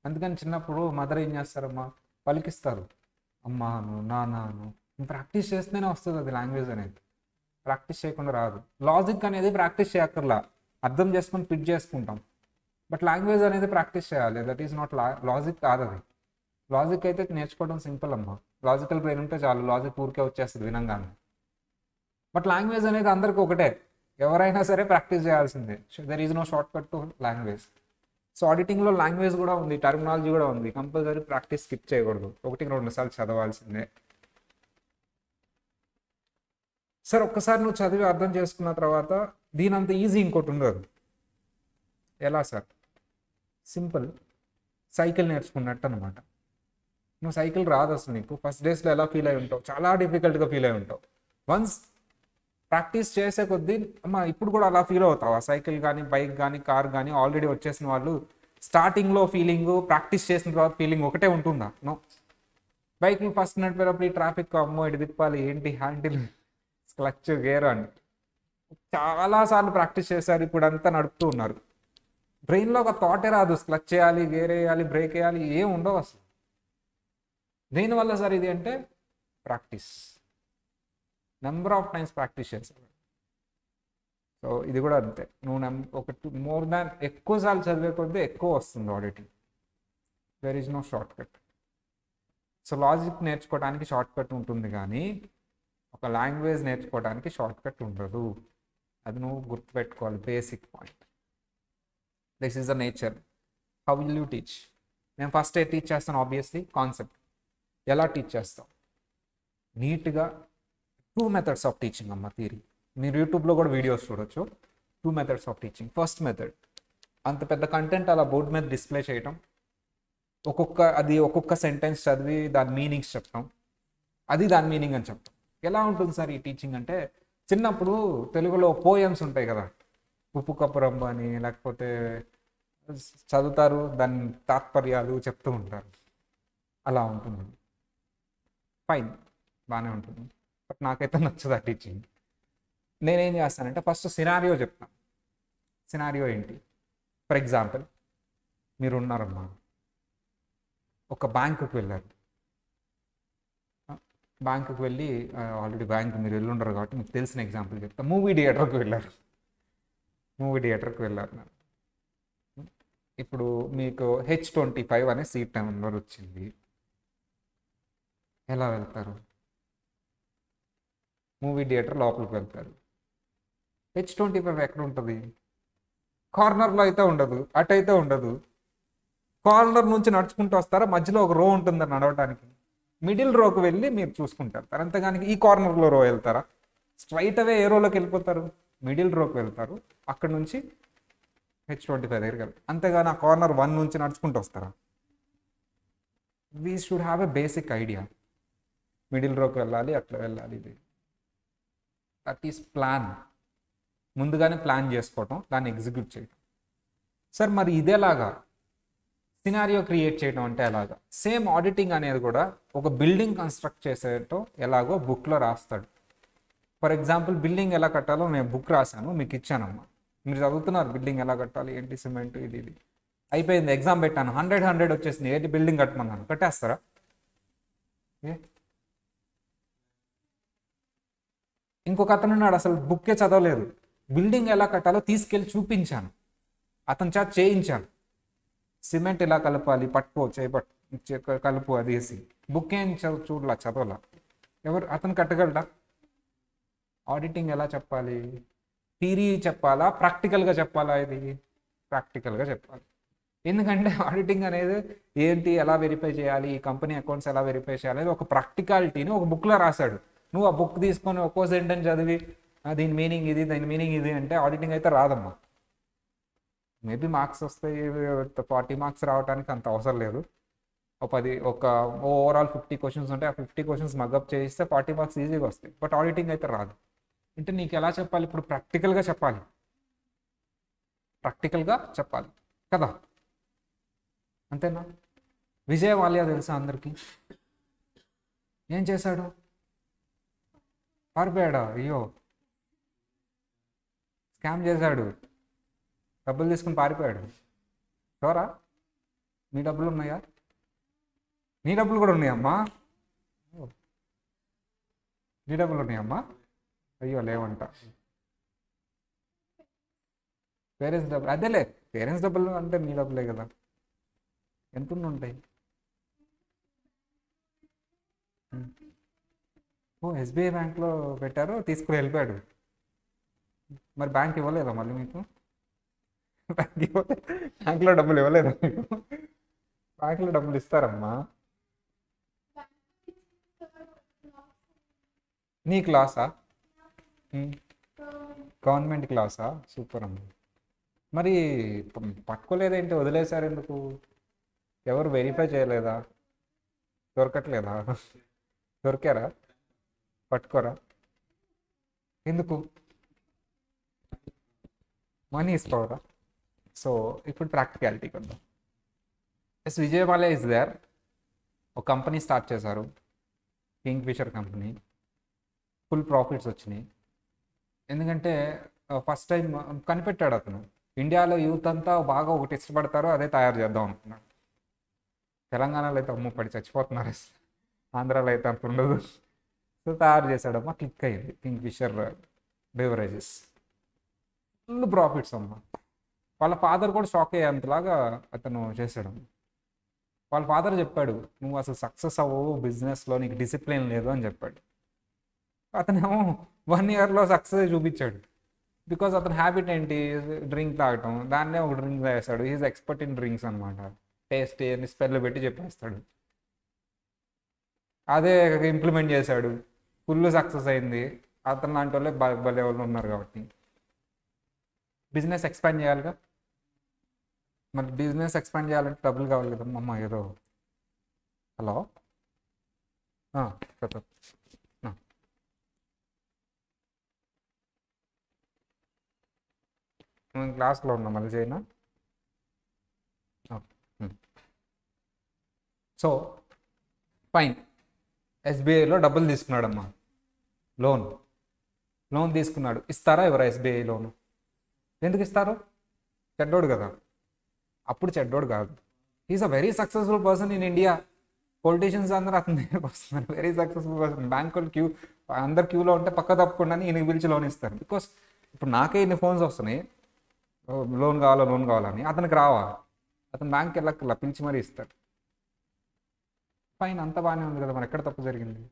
అందుకని చిన్నప్పుడు మదర్ ఏం చేస్తారమ్మా, పలికిస్తారు, అమ్మాను నాన్నను. నువ్వు ప్రాక్టీస్ చేస్తేనే వస్తుంది అది లాంగ్వేజ్ అనేది, ప్రాక్టీస్ చేయకుండా రాదు. లాజిక్ అనేది ప్రాక్టీస్ చేయక్కర్లా, అర్థం చేసుకొని ఫిట్ చేసుకుంటాం. బట్ లాంగ్వేజ్ అనేది ప్రాక్టీస్ చేయాలి. దట్ ఈస్ నాట్ లాజిక్ కాదు అది. లాజిక్ అయితే నేర్చుకోవడం సింపుల్ అమ్మా, లాజికల్ బ్రెయిన్ ఉంటే చాలు, లాజిక్ ఊరికే వచ్చేస్తుంది వినంగానే. బట్ లాంగ్వేజ్ అనేది అందరికీ ఒకటే, ఎవరైనా సరే ప్రాక్టీస్ చేయాల్సిందే. There is no short cut to language. So ఆడిటింగ్లో లాంగ్వేజ్ కూడా ఉంది, టర్మినాలజీ కూడా ఉంది. కంపల్సరీ ప్రాక్టీస్ స్కిప్ చేయకూడదు, 1-2 సార్లు చదవాల్సిందే. సరే, ఒక్కసారి నువ్వు చదివి అర్థం చేసుకున్న తర్వాత దీని అంత ఈజీ ఇంకోటి ఉండదు. ఎలా సార్? సింపుల్, సైకిల్ నేర్చుకున్నట్టు అనమాట. నువ్వు సైకిల్ రాదు అసలు, నీకు ఫస్ట్ డేస్లో ఎలా ఫీల్ అయి ఉంటావు, చాలా డిఫికల్ట్గా ఫీల్ అయి ఉంటావు. వన్స్ ప్రాక్టీస్ చేసే కొద్దీ అమ్మ ఇప్పుడు కూడా అలా ఫీల్ అవుతావు. ఆ సైకిల్ కానీ, బైక్ కానీ, కార్ కానీ ఆల్రెడీ వచ్చేసిన వాళ్ళు స్టార్టింగ్లో ఫీలింగ్, ప్రాక్టీస్ చేసిన తర్వాత ఫీలింగ్ ఒకటే ఉంటుందా? నో. బైక్లు ఫస్ట్ నడిపేటప్పుడు ఈ ట్రాఫిక్, అమ్మో ఇటు తిప్పాలి, ఏంటి హ్యాండిల్, క్లచ్, గేర్ అని చాలాసార్లు ప్రాక్టీస్ చేశారు, ఇప్పుడు అంతా నడుపుతూ ఉన్నారు. బ్రెయిన్లో ఒక థాటే రాదు, క్లచ్ చేయాలి, గేర్ వేయాలి, బ్రేక్ వేయాలి, ఏం ఉండవు అసలు. దేనివల్ల సార్ ఇది అంటే practice, number of times practice చేశారు. సో ఇది కూడా అంతే, నువ్వు మోర్ దాన్ ఎక్కువ సార్లు చదివే కొద్దీ ఎక్కువ వస్తుంది auditing. There is no short cut. So logic నేర్చుకోవడానికి షార్ట్ కట్ ఉంటుంది, కానీ ఒక లాంగ్వేజ్ నేర్చుకోవడానికి షార్ట్ కట్ ఉండదు. అది నువ్వు గుర్తుపెట్టుకోవాలి, basic point. This is the nature. How will you teach? నేను ఫస్ట్ టీచ్ చేస్తాను ఆబ్వియస్లీ కాన్సెప్ట్. ఎలా టీచ్ చేస్తాం? నీట్గా 2 methods ఆఫ్ టీచింగ్ అమ్మ థియరీ. మీరు యూట్యూబ్లో కూడా వీడియోస్ చూడొచ్చు. 2 methods of teaching. First method, అంత పెద్ద కంటెంట్ అలా బోర్డు మీద డిస్ప్లే చేయటం, ఒక్కొక్క సెంటెన్స్ చదివి దాని మీనింగ్స్ చెప్తాం, అది దాని మీనింగ్ అని చెప్తాం. ఎలా ఉంటుంది సార్ ఈ టీచింగ్ అంటే, చిన్నప్పుడు తెలుగులో పోయమ్స్ ఉంటాయి కదా, ఉప్పు కప్పు రంబు అని, లేకపోతే చదువుతారు, దాని తాత్పర్యాలు చెప్తూ ఉంటారు, అలా ఉంటుంది. ఫైన్, బాగానే ఉంటుంది. బట్ నాకైతే నచ్చదు ఆ టీచింగ్. నేనేం చేస్తానంటే ఫస్ట్ సినారియో చెప్తాను. సినారియో ఏంటి? ఫర్ ఎగ్జాంపుల్, మీరు ఉన్నారమ్మా, ఒక బ్యాంకుకి వెళ్ళారు. బ్యాంకుకి వెళ్ళి, ఆల్రెడీ బ్యాంక్ మీరు వెళ్ళి ఉండరు కాబట్టి మీకు తెలిసిన ఎగ్జాంపుల్ చెప్తా. మూవీ థియేటర్కి వెళ్ళారు. మూవీ థియేటర్కి వెళ్ళారు. ఇప్పుడు మీకు H25 అనే సీట్ నెంబర్ వచ్చింది. ఎలా వెళ్తారు? మూవీ థియేటర్ లోపలికి వెళ్తారు. H25 ఎక్కడ ఉంటుంది? కార్నర్లో అయితే ఉండదు, అటైతే ఉండదు. కార్నర్ నుంచి నడుచుకుంటూ వస్తారా? మధ్యలో ఒక రో ఉంటుందని నడవడానికి. మిడిల్ రోకి వెళ్ళి మీరు చూసుకుంటారు. అంతేగాని ఈ కార్నర్లో రో వెళ్తారా? స్ట్రైట్ అవే ఏ రోలోకి వెళ్ళిపోతారు? మిడిల్ రోకి వెళ్తారు. అక్కడ నుంచి H25 దగ్గరికి వెళ్తారు. అంతేగాని ఆ కార్నర్ 1 నుంచి నడుచుకుంటూ వస్తారా? We should have a basic idea. Middle రోకి వెళ్ళాలి, అట్లా వెళ్ళాలి. ఇది దట్ ఈస్ ప్లాన్. ముందుగానే ప్లాన్ చేసుకోవటం, దాన్ని ఎగ్జిక్యూట్ చేయటం. సార్ మరి ఇదేలాగా సినారియో క్రియేట్ చేయడం అంటే ఎలాగా? సేమ్ ఆడిటింగ్ అనేది కూడా ఒక బిల్డింగ్ కన్స్ట్రక్ట్ చేసేటో ఎలాగో బుక్లో రాస్తాడు. ఫర్ ఎగ్జాంపుల్ బిల్డింగ్ ఎలా కట్టాలో నేను బుక్ రాశాను, మీకు ఇచ్చానమ్మా. మీరు చదువుతున్నారు బిల్డింగ్ ఎలా కట్టాలి, ఏంటి, సిమెంట్, ఇది అయిపోయింది. ఎగ్జామ్ పెట్టాను, 100 వచ్చేసింది. ఏంటి బిల్డింగ్ కట్టమన్నాను, కట్టేస్తారా? ఇంకొక అతను ఉన్నాడు, అసలు బుక్కే చదవలేదు. బిల్డింగ్ ఎలా కట్టాలో తీసుకెళ్ళి చూపించాను, అతని చేత చేయించాను. సిమెంట్ ఇలా కలపాలి, పట్టుకో కలుపు అది వేసి. బుక్ ఏం చదవలా. ఎవరు అతను కట్టగలడా? ఆడిటింగ్ ఎలా చెప్పాలి? థియరీ చెప్పాలా, ప్రాక్టికల్గా చెప్పాలా? ఇది ప్రాక్టికల్గా చెప్పాలి. ఎందుకంటే ఆడిటింగ్ అనేది ఏంటి, ఎలా వెరిఫై చేయాలి, ఈ కంపెనీ అకౌంట్స్ ఎలా వెరిఫై చేయాలి, ఒక ప్రాక్టికాలిటీని ఒక బుక్లో రాశాడు. నువ్వు ఆ బుక్ తీసుకొని ఒక్కో సెంటెన్స్ చదివి దీని మీనింగ్ ఇది, దాని మీనింగ్ ఇది అంటే ఆడిటింగ్ అయితే రాదమ్మా. మేబీ మార్క్స్ వస్తాయి, 40 మార్క్స్ రావడానికి అంత అవసరం లేదు. ఒక ఓవరాల్ 50 క్వశ్చన్స్ ఉంటే ఆ 50 క్వశ్చన్స్ మగప్ చేయిస్తే 40 మార్క్స్ ఈజీగా వస్తాయి. బట్ ఆడిటింగ్ అయితే రాదు. అంటే నీకు ఎలా చెప్పాలి? ఇప్పుడు ప్రాక్టికల్గా చెప్పాలి కదా, అంతేనా? విజయ్ వాలియా తెలుసా అందరికీ? ఏం చేశాడు? పారిపోయాడా? అయ్యో, స్కామ్ చేశాడు, డబ్బులు తీసుకుని పారిపోయాడు. షోరా? మీ డబ్బులు ఉన్నాయా? నీ డబ్బులు కూడా ఉన్నాయమ్మా? నీ డబ్బులు ఉన్నాయమ్మా? అయ్యో లేవంట. పేరెంట్స్ డబ్బులు అదేలే, పేరెంట్స్ డబ్బులు అంటే మీ డబ్బులే కదా, ఎంత ఉంటాయి? SBI బ్యాంక్లో పెట్టారు, తీసుకుని వెళ్ళిపోయాడు. మరి బ్యాంక్ ఇవ్వలేదా మళ్ళీ మీకు? బ్యాంక్లో డబ్బులు ఇవ్వలేదా మీకు? బ్యాంక్లో డబ్బులు ఇస్తారమ్మా. నీ క్లాసా? గవర్నమెంట్ క్లాసా? సూపర్ అమ్మ. మరి పట్టుకోలేదేంటి, వదిలేశారు ఎందుకు? ఎవరు వెరిఫై చేయలేదా? దొరకట్లేదా? దొరికారా? పట్టుకోరా? ఎందుకు? మనీ ఇసుకోవరా? సో ఇప్పుడు ప్రాక్టికాలిటీకి వద్దాం. Vijay వాలియా is there. ఒక కంపెనీ స్టార్ట్ చేశారు, కింగ్ఫిషర్ కంపెనీ. ఫుల్ ప్రాఫిట్స్ వచ్చినాయి. ఎందుకంటే ఫస్ట్ టైం కనిపెట్టాడు అతను. ఇండియాలో యూత్ అంతా బాగా ఒకటి ఇష్టపడతారో అదే తయారు చేద్దాం అనుకున్నాడు. తెలంగాణలో అయితే అమ్మ పడి చచ్చిపోతున్నారు, ఆంధ్రాలో అయితే అంత ఉండదు. సో తయారు చేశాడమ్మా, క్లిక్ అయ్యింది కింగ్ఫిషర్ బెవరేజెస్. ఫుల్ ప్రాఫిట్స్ అమ్మ. వాళ్ళ ఫాదర్ కూడా షాక్ అయ్యేంతలాగా అతను చేశాడు. వాళ్ళ ఫాదర్ చెప్పాడు, నువ్వు అసలు సక్సెస్ అవ్వవు బిజినెస్లో, నీకు డిసిప్లిన్ లేదు అని చెప్పాడు. అతనేమో 1 ఇయర్లో సక్సెస్ చూపించాడు. బికాజ్ అతని హ్యాబిట్ ఏంటి? డ్రింక్ తాగటం. దాన్నే ఒక డ్రింక్ తాగేస్తాడు. ఈజ్ ఎక్స్పర్ట్ ఇన్ డ్రింక్స్ అనమాట. టేస్ట్ అని స్పెల్ పెట్టి చెప్పేస్తాడు. అదే ఇంప్లిమెంట్ చేశాడు, ఫుల్ సక్సెస్ అయింది. అతను లాంటి వాళ్ళే భలే వాళ్ళు ఉన్నారు. కాబట్టి బిజినెస్ ఎక్స్పాండ్ చేయాలిగా. మరి బిజినెస్ ఎక్స్పాండ్ చేయాలంటే డబ్బులు కావాలి కదా అమ్మ. ఏదో హలో చెప్పు. నేను క్లాస్లో ఉన్నా, మళ్ళీ చేయనా? సో ఫైన్, SBIలో డబ్బులు తీసుకున్నాడమ్మా. లోన్ తీసుకున్నాడు. ఇస్తారా ఎవరా SBI లోను? ఎందుకు ఇస్తారు? చెడ్డోడు కదా. అప్పుడు చెడ్డోడు కాదు. Is a very successful person in India. Politicians అందరూ అతని దగ్గరకు వస్తున్నారు. Very successful person. బ్యాంకులు అందరు క్యూలో ఉంటే పక్క తప్పకుండా ఈయనకి పిలిచి లోన్ ఇస్తారు. బికాస్ ఇప్పుడు నాకే ఇన్ని ఫోన్స్ వస్తున్నాయి. లోన్ కావాలని అతనికి రావా, అతను బ్యాంక్కి వెళ్ళక్కర్లా, పిలిచి మరీ ఇస్తాడు. ఫైన్, అంత బాగానే ఉంది కదా, మరి ఎక్కడ తప్పు జరిగింది?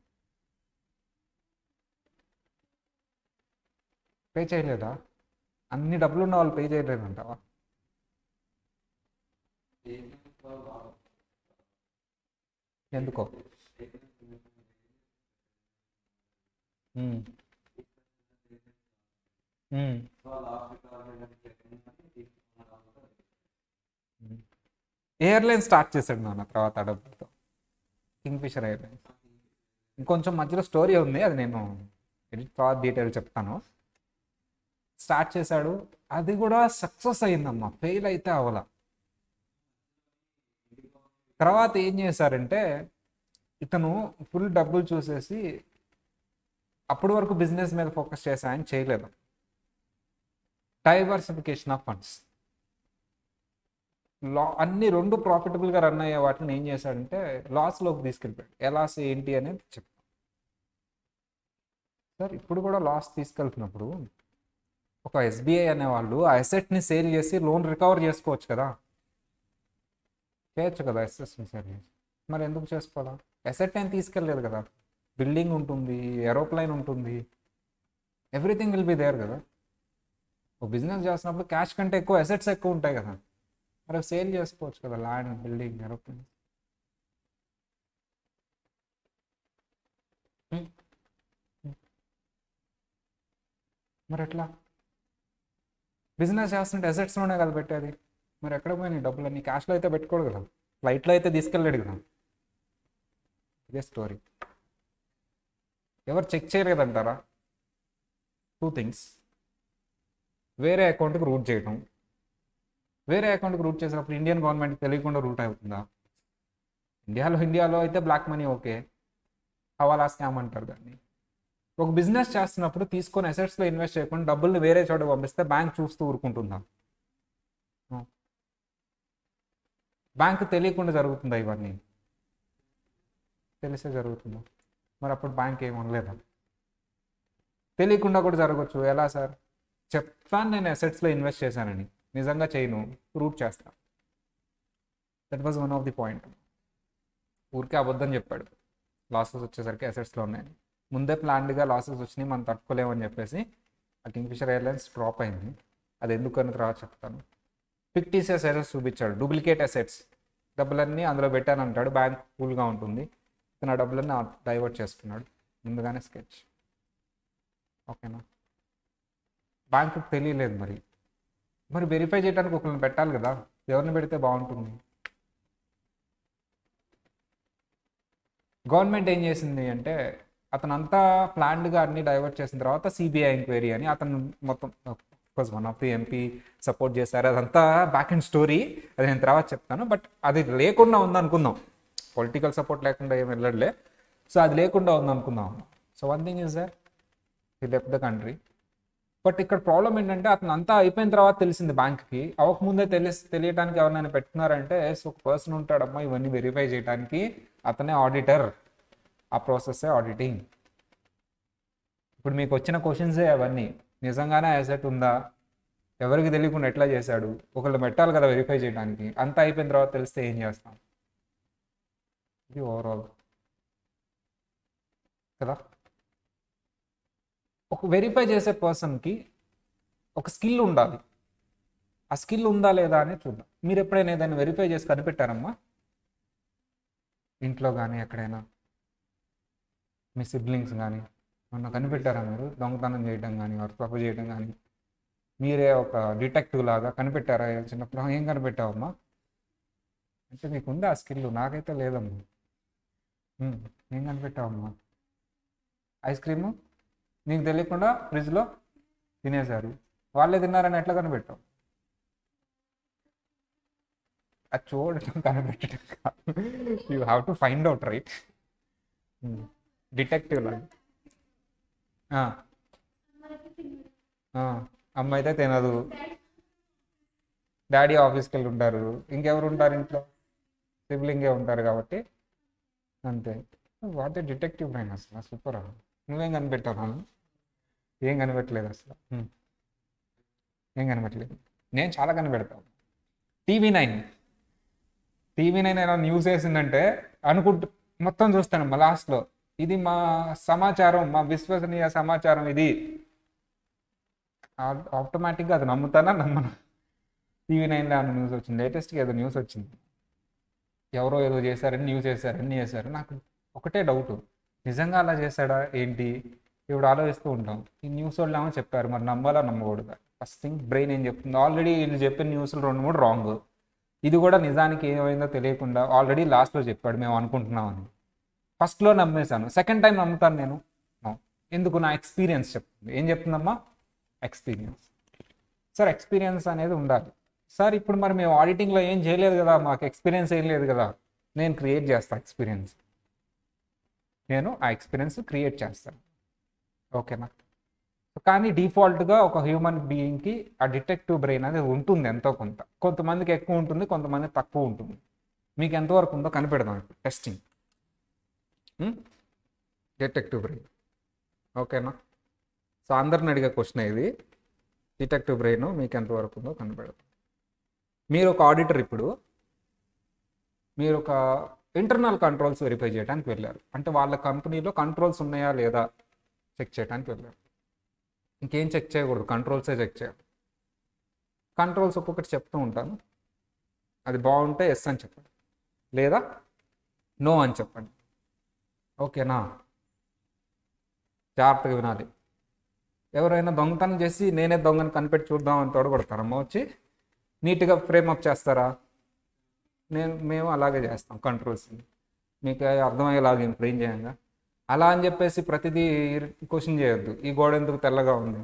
పే చేయలేదా? అన్ని డబ్బులు ఉన్న వాళ్ళు పే చేయలేదంటావా? ఎందుకో? ఉమ్, ఉమ్, ఉమ్. ఎయిర్లైన్ స్టార్ట్ చేశాడు నాన్న తర్వాత ఆ డబ్బులతో, కింగ్ఫిషర్ ఎయిర్లైన్స్. ఇంకొంచెం మధ్యలో స్టోరీ ఉంది, అది నేను తర్వాత డీటెయిల్ చెప్తాను. స్టార్ట్ చేశాడు, అది కూడా సక్సెస్ అయిందమ్మా, ఫెయిల్ అయితే అవలా. తర్వాత ఏం చేశారంటే ఇతను ఫుల్ డబ్బులు చూసేసి అప్పటి వరకు బిజినెస్ మీద ఫోకస్ చేశా ఆయన చేయలేదు. డైవర్సిఫికేషన్ ఆఫ్ ఫండ్స్, అన్ని రెండు ప్రాఫిటబుల్గా రన్ అయ్యే వాటిని ఏం చేశాడంటే లాస్లోకి తీసుకెళ్ళిపోయాడు. ఎలా ఏంటి అనేది చెప్తాను సార్. ఇప్పుడు కూడా లాస్ తీసుకెళ్తున్నప్పుడు ఒక ఎస్బీఐ అనేవాళ్ళు ఆ అసెట్ని సేల్ చేసి లోన్ రికవర్ చేసుకోవచ్చు కదా, చేయొచ్చు కదా అసెట్ని సేల్ చేసి. మరి ఎందుకు చేసుకోవాలా? అసెట్ ఏం తీసుకెళ్ళలేదు కదా, బిల్డింగ్ ఉంటుంది, ఏరోప్లైన్ ఉంటుంది, ఎవ్రీథింగ్ విల్ బి దేర్ కదా. ఒక బిజినెస్ చేస్తున్నప్పుడు క్యాష్ కంటే ఎక్కువ అసెట్స్ ఎక్కువ ఉంటాయి కదా, మరి సేల్ చేసుకోవచ్చు కదా, ల్యాండ్, బిల్డింగ్, ఏరోప్లేన్. మరి ఎట్లా? బిజినెస్ చేస్తుంటే అసెట్స్లోనే కదా పెట్టేది, మరి ఎక్కడ పోయినాయి డబ్బులన్నీ? క్యాష్లో అయితే పెట్టుకోడు కదా, ఫ్లైట్లో అయితే తీసుకెళ్ళాడు కదా. ఇదే స్టోరీ. ఎవరు చెక్ చేయలేదంటారా? టూ థింగ్స్, వేరే అకౌంట్కి రూట్ చేయడం. వేరే అకౌంట్కి రూట్ చేసినప్పుడు ఇండియన్ గవర్నమెంట్కి తెలియకుండా రూట్ అవుతుందా? ఇండియాలో అయితే బ్లాక్ మనీ ఓకే, హవాలా స్కామ్ అంటారు దాన్ని. ఒక బిజినెస్ చేస్తున్నప్పుడు తీసుకొని అసెట్స్లో ఇన్వెస్ట్ చేయకుండా డబ్బుల్ని వేరే చోట పంపిస్తే బ్యాంక్ చూస్తూ ఊరుకుంటుందా? బ్యాంక్ తెలియకుండా జరుగుతుందా ఇవన్నీ? తెలిసే జరుగుతుందా? మరి అప్పుడు బ్యాంక్ ఏమనలేదా? తెలియకుండా కూడా జరగచ్చు. ఎలా సార్? చెప్తాను నేను అసెట్స్లో ఇన్వెస్ట్ చేశానని, నిజంగా చేయను, రూట్ చేస్తాను. That was one of the point. ఊరికే అబద్ధం చెప్పాడు, లాసెస్ వచ్చేసరికి అసెట్స్లో ఉన్నాయని. ముందే ప్లాన్డ్గా లాసెస్ వచ్చినాయి, మనం తట్టుకోలేమని చెప్పేసి ఆ కింగ్ఫిషర్ ఎయిర్లైన్స్ డ్రాప్ అయింది. అది ఎందుకని తర్వాత చెప్తాను. ఫిక్టీసియస్ అసెట్స్ చూపించాడు, డూప్లికేట్ అసెట్స్, డబ్బులన్నీ అందులో పెట్టాను అంటాడు, బ్యాంక్ కూల్గా ఉంటుంది, తన డబ్బులన్నీ డైవర్ట్ చేసుకున్నాడు, ముందుగానే స్కెచ్. ఓకేనా? బ్యాంకుకి తెలియలేదు. మరి వెరిఫై చేయడానికి ఒకరిని పెట్టాలి కదా, ఎవరిని పెడితే బాగుంటుంది? గవర్నమెంట్ ఏం చేసింది అంటే అతను అంతా ప్లాన్డ్గా అన్ని డైవర్ట్ చేసిన తర్వాత సిబిఐ ఎంక్వైరీ అని, అతను మొత్తం one of the MP support చేశారు, అదంతా బ్యాక్ అండ్ స్టోరీ, అది నేను తర్వాత చెప్తాను. బట్ అది లేకుండా ఉందనుకుందాం, పొలిటికల్ సపోర్ట్ లేకుండా ఏం వెళ్ళట్లే, సో అది లేకుండా ఉందనుకుందాం. So one thing is that he left the country. But ఇక్కడ ప్రాబ్లం ఏంటంటే అతను అంతా అయిపోయిన తర్వాత తెలిసింది బ్యాంక్కి, అవ్వకముందే తెలియడానికి ఎవరినైనా పెట్టుకున్నారంటే ఒక పర్సన్ ఉంటాడమ్మా ఇవన్నీ వెరిఫై చేయడానికి, అతనే ఆడిటర్, ఆ ప్రాసెస్సే ఆడిటింగ్. ఇప్పుడు మీకు వచ్చిన క్వశ్చన్సే అవన్నీ, నిజంగానే అసెట్ ఉందా, ఎవరికి తెలియకుండా ఎట్లా చేశాడు, ఒకళ్ళు పెట్టాలి కదా వెరిఫై చేయడానికి, అంతా అయిపోయిన తర్వాత తెలిస్తే ఏం చేస్తాం? ఇది ఓవరాల్ కదా. ఒక వెరిఫై చేసే పర్సన్కి ఒక స్కిల్ ఉండాలి, ఆ స్కిల్ ఉందా లేదా అని చూద్దాం. మీరు ఎప్పుడైనా ఏదైనా వెరిఫై చేసి కనిపెట్టారమ్మా? ఇంట్లో కానీ ఎక్కడైనా మీ సిబ్లింగ్స్ కానీ మొన్న కనిపెట్టారా మీరు దొంగతనం చేయడం కానీ తప్పు చేయడం కానీ? మీరే ఒక డిటెక్టివ్ లాగా కనిపెట్టారా చిన్నప్పుడు? ఏం కనిపెట్టావమ్మా అంటే మీకు ఉందా ఆ స్కిల్? నాకైతే లేదమ్మా. ఏం కనిపెట్టావమ్మా? ఐస్ క్రీము నీకు తెలియకుండా ఫ్రిడ్జ్లో తినేశారు, వాళ్ళే తిన్నారని ఎట్లా కనిపెట్టావు? అది చూడటం కనిపెట్టడం కాదు, you have to find out, right? Detective లాగా. అమ్మ అయితే తినదు, డాడీ ఆఫీస్కి వెళ్ళి ఉంటారు, ఇంకెవరు ఉంటారు ఇంట్లో? సిబ్లింగే ఉంటారు కాబట్టి అంతే. వాట్ ఏ డిటెక్టివ్ బ్రెయిన్ అసలు, సూపర్. నువ్వేం కనిపెట్టావు? ఏం కనిపెట్టలేదు అసలు, ఏం కనిపెట్టలేదు. నేను చాలా కనిపెడతాను. టీవీ9 ఏమైనా న్యూస్ వేసిందంటే అనుకుంటూ మొత్తం చూస్తాను మా లాస్ట్లో, ఇది మా సమాచారం, మా విశ్వసనీయ సమాచారం ఇది. ఆటోమేటిక్గా అది నమ్ముతానా నమ్మను. టీవీ9లో న్యూస్ వచ్చింది, లేటెస్ట్గా ఏదో న్యూస్ వచ్చింది, ఎవరో ఏదో చేశారని న్యూస్ చేశారు. నాకు ఒకటే డౌట్, నిజంగా అలా చేశాడా ఏంటి? ఇప్పుడు ఆలోచిస్తూ ఉంటాం. ఈ న్యూస్ వాళ్ళు ఏమో చెప్పారు, మరి నమ్మాలా నమ్మకూడదా? ఫస్ట్ థింగ్ బ్రెయిన్ ఏం చెప్తుంది, ఆల్రెడీ వీళ్ళు చెప్పిన న్యూస్లు 2-3 రాంగ్, ఇది కూడా నిజానికి ఏమైందో తెలియకుండా ఆల్రెడీ లాస్ట్లో చెప్పాడు మేము అనుకుంటున్నామని ఫస్ట్లో నమ్మేశాను. సెకండ్ టైం నమ్ముతాను నేను? ఎందుకు? నా ఎక్స్పీరియన్స్ చెప్తుంది. ఏం చెప్తుందమ్మా? ఎక్స్పీరియన్స్. సార్ ఎక్స్పీరియన్స్ అనేది ఉండాలి సార్. ఇప్పుడు మరి మేము ఆడిటింగ్లో ఏం చేయలేదు కదా, మాకు ఎక్స్పీరియన్స్ ఏం లేదు కదా. నేను క్రియేట్ చేస్తాను ఎక్స్పీరియన్స్, నేను ఆ ఎక్స్పీరియన్స్ క్రియేట్ చేస్తాను. ఓకేనా? కానీ డిఫాల్ట్గా ఒక హ్యూమన్ బీయింగ్కి ఆ డిటెక్టివ్ బ్రెయిన్ అనేది ఉంటుంది ఎంతో కొంత. కొంతమందికి ఎక్కువ ఉంటుంది, కొంతమంది తక్కువ ఉంటుంది. మీకు ఎంతవరకు ఉందో కనిపెడదాం ఇప్పుడు టెస్టింగ్. Detective brain. ఓకేనా? సో అందరిని అడిగే క్వశ్చన్ ఇది, డిటెక్టివ్ బ్రెయిన్ మీకు ఎంతవరకు ఉందో కనిపెడదాం. మీరు ఒక ఆడిటర్, ఇప్పుడు మీరు ఒక ఇంటర్నల్ కంట్రోల్స్ వెరిఫై చేయడానికి వెళ్ళారు. అంటే వాళ్ళ కంపెనీలో కంట్రోల్స్ ఉన్నాయా లేదా చెక్ చేయడానికి వెళ్ళారు. ఇంకేం చెక్ చేయకూడదు, కంట్రోల్సే చెక్ చేయాలి. కంట్రోల్స్ ఒక్కొక్కటి చెప్తూ ఉంటాను, అది బాగుంటే ఎస్ అని చెప్పండి, లేదా నో అని చెప్పండి. ఓకేనా? జాగ్రత్తగా వినాలి. ఎవరైనా దొంగతనం చేసి నేనే దొంగని కనిపెట్టి చూద్దాం అని తోడగొడతారమ్మా వచ్చి, నీట్గా ఫ్రేమప్ చేస్తారా? మేము అలాగే చేస్తాం కంట్రోల్స్. మీకు అర్థమయ్యేలాగా ఫ్రేమ్ చేయంగా. అలా అని చెప్పేసి ప్రతిదీ క్వశ్చన్ చేయొద్దు, ఈ గోడ ఎందుకు తెల్లగా ఉంది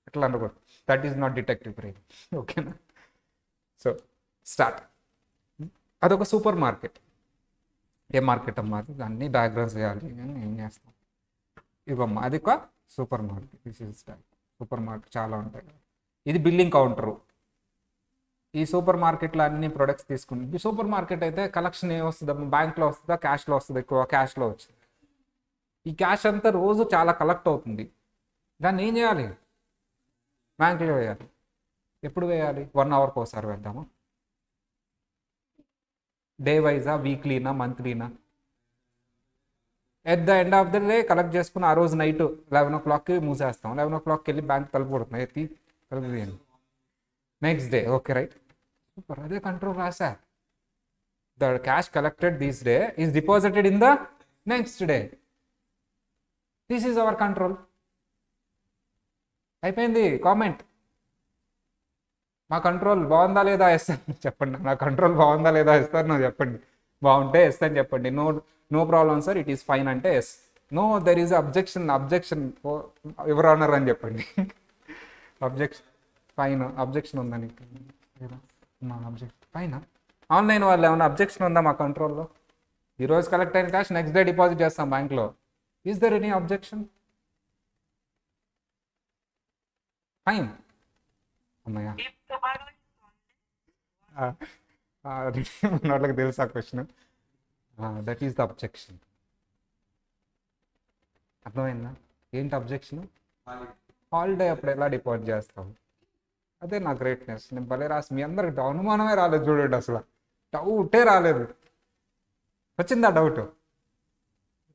అట్లా అనకూడదు. That is not detective brain. ఓకేనా? So start. అదొక సూపర్ మార్కెట్. ఏ మార్కెట్ అమ్మా అది? అన్నీ డయాగ్రామ్స్ చేయాలి, ఏం చేస్తాం. ఇవమ్మా అది ఒక super market. This is super market, చాలా ఉంటాయి. ఇది బిల్లింగ్ కౌంటరు. ఈ సూపర్ మార్కెట్లో అన్ని ప్రొడక్ట్స్ తీసుకుంటుంది. సూపర్ మార్కెట్ అయితే కలెక్షన్ ఏం వస్తుందా? బ్యాంక్లో వస్తుందా, క్యాష్లో వస్తుంది? ఎక్కువ క్యాష్లో వచ్చింది. ఈ క్యాష్ అంతా రోజు చాలా కలెక్ట్ అవుతుంది. దాన్ని ఏం చేయాలి? బ్యాంకులో వేయాలి. ఎప్పుడు వేయాలి? 1 అవర్కి ఒకసారి వేద్దామా? డే వైజా, వీక్లీనా, మంత్లీనా? At the end of the day collect చేసుకుని ఆ రోజు నైట్ 11 o'clockకి మూసేస్తాం. 11 o'clockకి వెళ్ళి బ్యాంక్ తలుపు కొడుతున్నాయి, ఎత్తి తలుపు తీయండి. Next day. Okay, right, super. అదే కంట్రోల్ రాసా. The cash collected this day is deposited in the next day. This is our control. అయిపోయింది. కామెంట్. మా కంట్రోల్ బాగుందా లేదా ఇస్తాను చెప్పండి. నా కంట్రోల్ బాగుందా లేదా ఇస్తారు నాకు చెప్పండి. బాగుంటే ఎస్ అని చెప్పండి. No problem sir, it is fine అంటే yes. No there is objection your honour అని చెప్పండి. అబ్జెక్షన్ ఫైన్, అబ్జెక్షన్ ఉందని. మా అబ్జెక్షన్ ఫైన్. ఆన్లైన్ వాళ్ళు ఏమన్నా అబ్జెక్షన్ ఉందా మా కంట్రోల్లో? ఈరోజు కలెక్ట్ అయిన క్యాష్ నెక్స్ట్ డే డిపాజిట్ చేస్తాం బ్యాంక్లో. Is there any objection? Fine. అమ్మయ్యా, వాళ్ళకి తెలుసు ఆ question. That is the objection. అర్థమైందా? ఏంటి అబ్జెక్షన్? హాలిడే అప్పుడు ఎలా డిపాజిట్ చేస్తాం? అదే నా గ్రేట్నెస్. నేను భలే రాసి మీ అందరికి అనుమానమే రాలేదు చూడండి, అసలు డౌటే రాలేదు. వచ్చిందా డౌట్?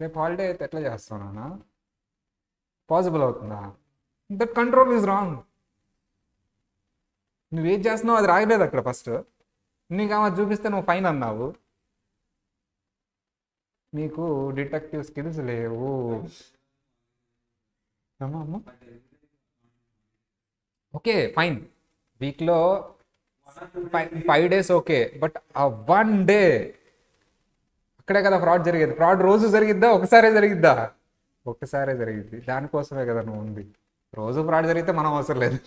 రేపు హాలిడే అయితే ఎట్లా చేస్తానా? పాసిబుల్ అవుతుందా? That control is wrong. నువ్వేం చేస్తున్నావు అది రాయలేదు అక్కడ ఫస్ట్. నీకు ఆమె చూపిస్తే నువ్వు ఫైన్ అన్నావు. నీకు డిటెక్టివ్ స్కిల్స్ లేవు. ఓకే ఫైన్, వీక్లో 5 days ఓకే, బట్ ఆ 1 day అక్కడే కదా ఫ్రాడ్ జరిగేది. ఫ్రాడ్ రోజు జరిగిద్దా? ఒకసారే జరిగిద్దా? ఒక్కసారే జరిగిద్ది. దానికోసమే కదా నువ్వు ఉంది. రోజు ఫ్రాడ్ జరిగితే మనం అవసరం లేదు.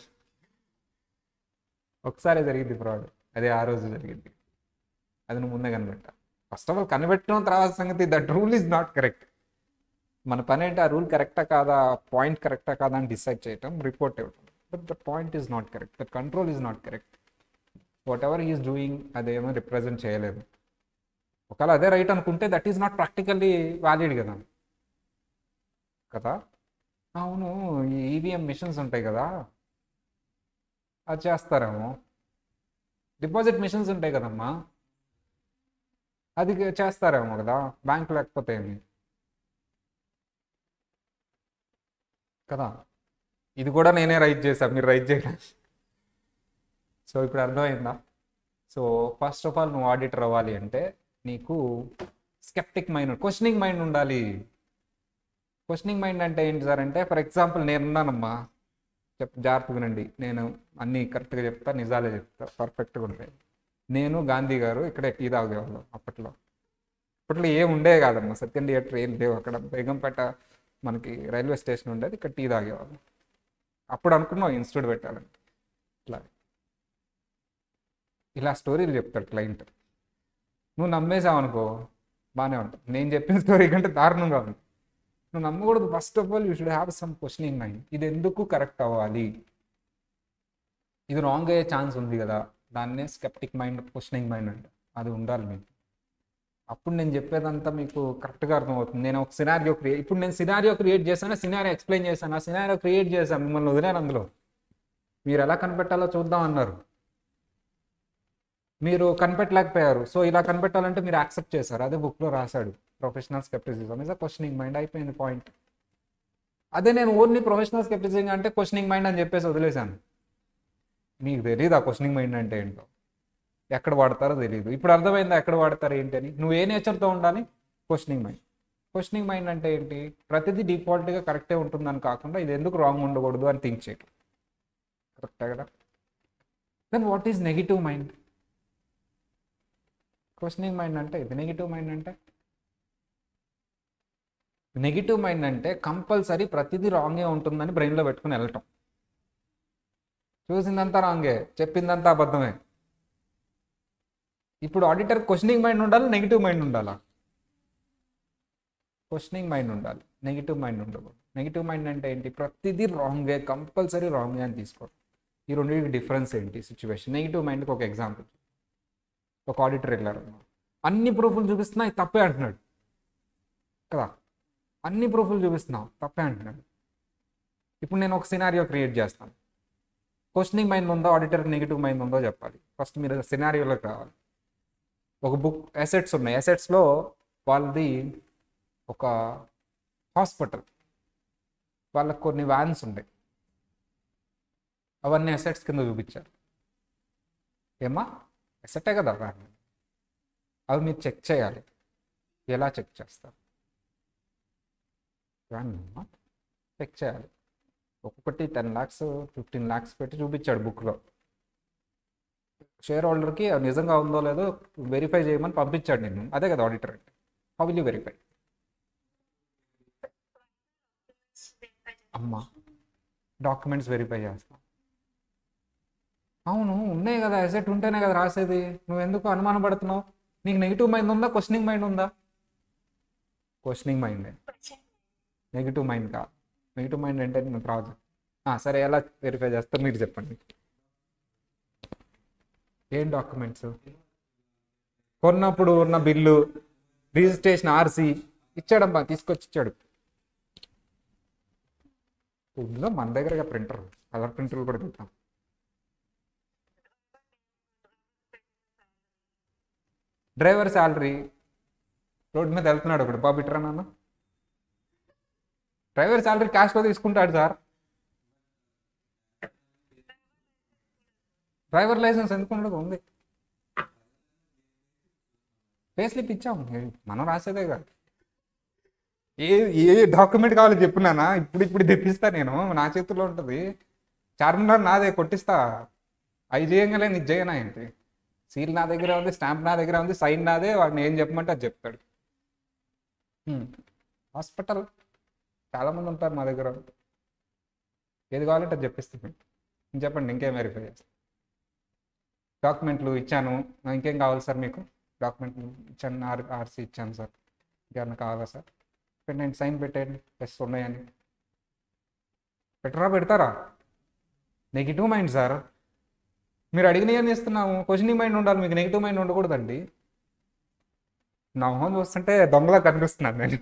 ఒకసారి జరిగింది ఫ్రాడ్, అదే ఆ రోజు జరిగింది. అది నువ్వు ముందే కనిపెట్టా. ఫస్ట్ ఆఫ్ ఆల్ కనిపెట్టడం తర్వాత సంగతి. That rule is not correct. మన పని ఏంటి? ఆ రూల్ కరెక్టా కాదా, పాయింట్ కరెక్టా కాదా అని డిసైడ్ చేయటం, రిపోర్ట్ ఇవ్వటం. But that point is not correct, that control is not correct. Whatever he is doing అదేమో రిప్రజెంట్ చేయలేదు. ఒకవేళ అదే రైట్ అనుకుంటే that is not practically valid కదా. కదా? అవును, ఈ ఈవీఎం మిషన్స్ ఉంటాయి కదా, అది చేస్తారేమో. డిపాజిట్ మిషన్స్ ఉంటాయి కదమ్మా, అది చేస్తారేమో కదా, బ్యాంక్ లేకపోతే ఏమి కదా. ఇది కూడా నేనే రైట్ చేశాను, మీరు రైట్ చేయలేదు. సో ఇప్పుడు అర్థమైందా? సో ఫస్ట్ ఆఫ్ ఆల్ నువ్వు ఆడిటర్ అవ్వాలి అంటే నీకు స్కెప్టిక్ మైండ్, క్వశ్చనింగ్ మైండ్ ఉండాలి. క్వశ్చనింగ్ మైండ్ అంటే ఏంటి సార్ అంటే, ఫర్ ఎగ్జాంపుల్ నేనున్నానమ్మా, జాగ్రత్తగా వినండి, నేను అన్నీ కరెక్ట్గా చెప్తా, నిజాలే చెప్తా, పర్ఫెక్ట్గా ఉంటాయి. నేను గాంధీ గారు ఇక్కడే టీ తాగేవాళ్ళం అప్పట్లో ఏం ఉండే కాదమ్మా, సెకండ్ ఇయర్ ట్రైన్ లేవు అక్కడ, బేగంపేట మనకి రైల్వే స్టేషన్ ఉండేది, ఇక్కడ టీ తాగేవాళ్ళం. అప్పుడు అనుకున్నాం ఇన్స్టిట్యూట్ పెట్టాలని. ఇట్లా ఇలా స్టోరీలు చెప్తాడు క్లయింట్, నువ్వు నమ్మేసావు అనుకో బాగానే ఉంటుంది, నేను చెప్పిన స్టోరీ కంటే దారుణంగా ఉంది. నువ్వు నమ్మకూడదు. First of all you should have some questioning mind. ఇది ఎందుకు కరెక్ట్ అవ్వాలి, ఇది రాంగ్ అయ్యే ఛాన్స్ ఉంది కదా, దాన్నే స్కెప్టిక్ మైండ్, క్వశ్చనింగ్ మైండ్ అంటే అది ఉండాలి మీకు. అప్పుడు నేను చెప్పేదంతా మీకు కరెక్ట్గా అర్థమవుతుంది. నేను ఒక సినారియో ఇప్పుడు నేను సినారియో క్రియేట్ చేశాను, సినారియో ఎక్స్ప్లెయిన్ చేశాను, ఆ సినారియో క్రియేట్ చేశాను, మిమ్మల్ని వదిలేను అందులో. మీరు ఎలా కనిపెట్టాలో చూద్దాం అన్నారు, మీరు కనిపెట్టలేకపోయారు. సో ఇలా కనిపెట్టాలంటే మీరు యాక్సెప్ట్ చేశారు, అదే బుక్లో రాశాడు, professional scepticism is a questioning mind. అయిపోయింది పాయింట్. అదే నేను ఓన్లీ ప్రొఫెషనల్ స్కెప్టిసిజం అంటే క్వశ్చనింగ్ మైండ్ అని చెప్పేసి వదిలేశాను. మీకు తెలియదు ఆ క్వశ్చనింగ్ మైండ్ అంటే ఏంటో, ఎక్కడ వాడతారో తెలియదు. ఇప్పుడు అర్థమైందా ఎక్కడ వాడతారు ఏంటి అని? నువ్వు ఏ నేచర్తో ఉండాలి? Questioning mind. క్వశ్చనింగ్ మైండ్ అంటే ఏంటి? ప్రతిదీ డిఫాల్ట్గా కరెక్టే ఉంటుందని కాకుండా ఇది ఎందుకు రాంగ్ ఉండకూడదు అని థింక్ చేయటం. కరెక్టే కదా? Then what is negative mind? Questioning mind అంటే ఇది. నెగిటివ్ మైండ్ అంటే కంపల్సరీ ప్రతిదీ రాంగే ఉంటుందని బ్రెయిన్లో పెట్టుకుని వెళ్ళటం. చూసిందంతా రాంగే, చెప్పిందంతా అబద్ధమే. ఇప్పుడు ఆడిటర్ క్వశ్చనింగ్ మైండ్ ఉండాలి, నెగిటివ్ మైండ్ ఉండాలా? క్వశ్చనింగ్ మైండ్ ఉండాలి, నెగిటివ్ మైండ్ ఉండకూడదు. నెగిటివ్ మైండ్ అంటే ఏంటి? ప్రతిదీ రాంగే, కంపల్సరీ రాంగే అని తీసుకోవడం. ఈ రెండింటికి డిఫరెన్స్ ఏంటి? సిచ్యువేషన్. నెగిటివ్ మైండ్కి ఒక ఎగ్జాంపుల్, ఒక ఆడిటర్ వెళ్ళారు, అన్ని ప్రూఫ్లు చూపిస్తున్నా ఇది తప్పే అంటున్నాడు కదా, అన్ని ప్రూఫ్లు చూపిస్తున్నావు తప్పే అంటున్నాడు. ఇప్పుడు నేను ఒక సినారియో క్రియేట్ చేస్తాను. క్వశ్చనింగ్ మైండ్ ఉందో, ఆడిటర్ నెగిటివ్ మైండ్ ఉందో చెప్పాలి. ఫస్ట్ మీరు సినారియోలోకి రావాలి. ఒక బుక్ అసెట్స్ ఉన్నాయి, అసెట్స్లో వాళ్ళది ఒక హాస్పిటల్, వాళ్ళకి కొన్ని వ్యాన్స్ ఉన్నాయి, అవన్నీ అసెట్స్ కింద చూపించారు. ఏమా అసెటే కదా వ్యాన్, అవి మీరు చెక్ చేయాలి. ఎలా చెక్ చేస్తారు? వ్యాన్ చెక్ చేయాలి. ఒక్కొక్కటి 10 lakhs 15 lakhs పెట్టి చూపించాడు బుక్లో. షేర్ హోల్డర్కి నిజంగా ఉందో లేదో వెరిఫై చేయమని పంపించాడు నేను. అదే కదా ఆడిటర్ అంటే. How will you verify? అమ్మా డాక్యుమెంట్స్ వెరిఫై చేస్తాం. అవును ఉన్నాయి కదా, అసెట్ ఉంటేనే కదా రాసేది. నువ్వు ఎందుకు అనుమానం పడుతున్నావు? నీకు నెగిటివ్ మైండ్ ఉందా, క్వశ్చనింగ్ మైండ్ ఉందా? క్వశ్చనింగ్ మైండే, నెగిటివ్ మైండ్ కాదు. నెగిటివ్ మైండ్ అంటే నేను ప్రాజెక్ట్. సరే ఎలా వెరిఫై చేస్తారు మీరు చెప్పండి. ఏం డాక్యుమెంట్స్? కొన్నప్పుడు ఉన్న బిల్లు, రిజిస్ట్రేషన్, ఆర్సీ ఇచ్చాడమ్మా, తీసుకొచ్చి ఇచ్చాడు. ఇందులో మన దగ్గరగా ప్రింటర్, కలర్ ప్రింటర్లు కూడా పెట్టాం. డ్రైవర్ శాలరీ, రోడ్డు మీద వెళ్తున్నాడు ఒకటి, బాబు ఇట్రా నాన్న, డ్రైవర్ శాలరీ క్యాష్లో తీసుకుంటాడు సార్. డ్రైవర్ లైసెన్స్ ఎందుకు ఉండదు? ఉంది. పే స్లిప్ ఇచ్చాము, మనం రాసేదే కాదు. ఏ ఏ డాక్యుమెంట్ కావాలో చెప్పున్నానా, ఇప్పుడు తెప్పిస్తా నేను, నా చేతుల్లో ఉంటుంది. చార్మినార్ నాదే, కొట్టిస్తా. అవి చేయంగానే నీకు చేయనా ఏంటి? సీల్ నా దగ్గర ఉంది, స్టాంప్ నా దగ్గర ఉంది, సైన్ నాదే, వాడిని ఏం చెప్పమంటే అది చెప్తాడు. హాస్పిటల్ చాలామంది ఉంటారు మా దగ్గర, ఏది కావాలంటే అది చెప్పిస్తాను. చెప్పండి ఇంకేం వెరిఫై చేస్తాను. డాక్యుమెంట్లు ఇచ్చాను, ఇంకేం కావాలి సార్ మీకు? డాక్యుమెంట్లు ఇచ్చాను, ఆర్సీ ఇచ్చాను సార్, ఇంకేమన్నా కావాలా సార్? పెట్టండి, సైన్ పెట్టండి, ప్లస్ ఉన్నాయని. పెడతారా? నెగిటివ్ మైండ్ సార్, మీరు అడిగినవన్నీ ఇస్తున్నాము. క్వశ్చనింగ్ మైండ్ ఉండాలి, మీకు నెగిటివ్ మైండ్ ఉండకూడదండి. నా మొహం చూస్తుంటే దొంగలా కనిపిస్తున్నాను నేను.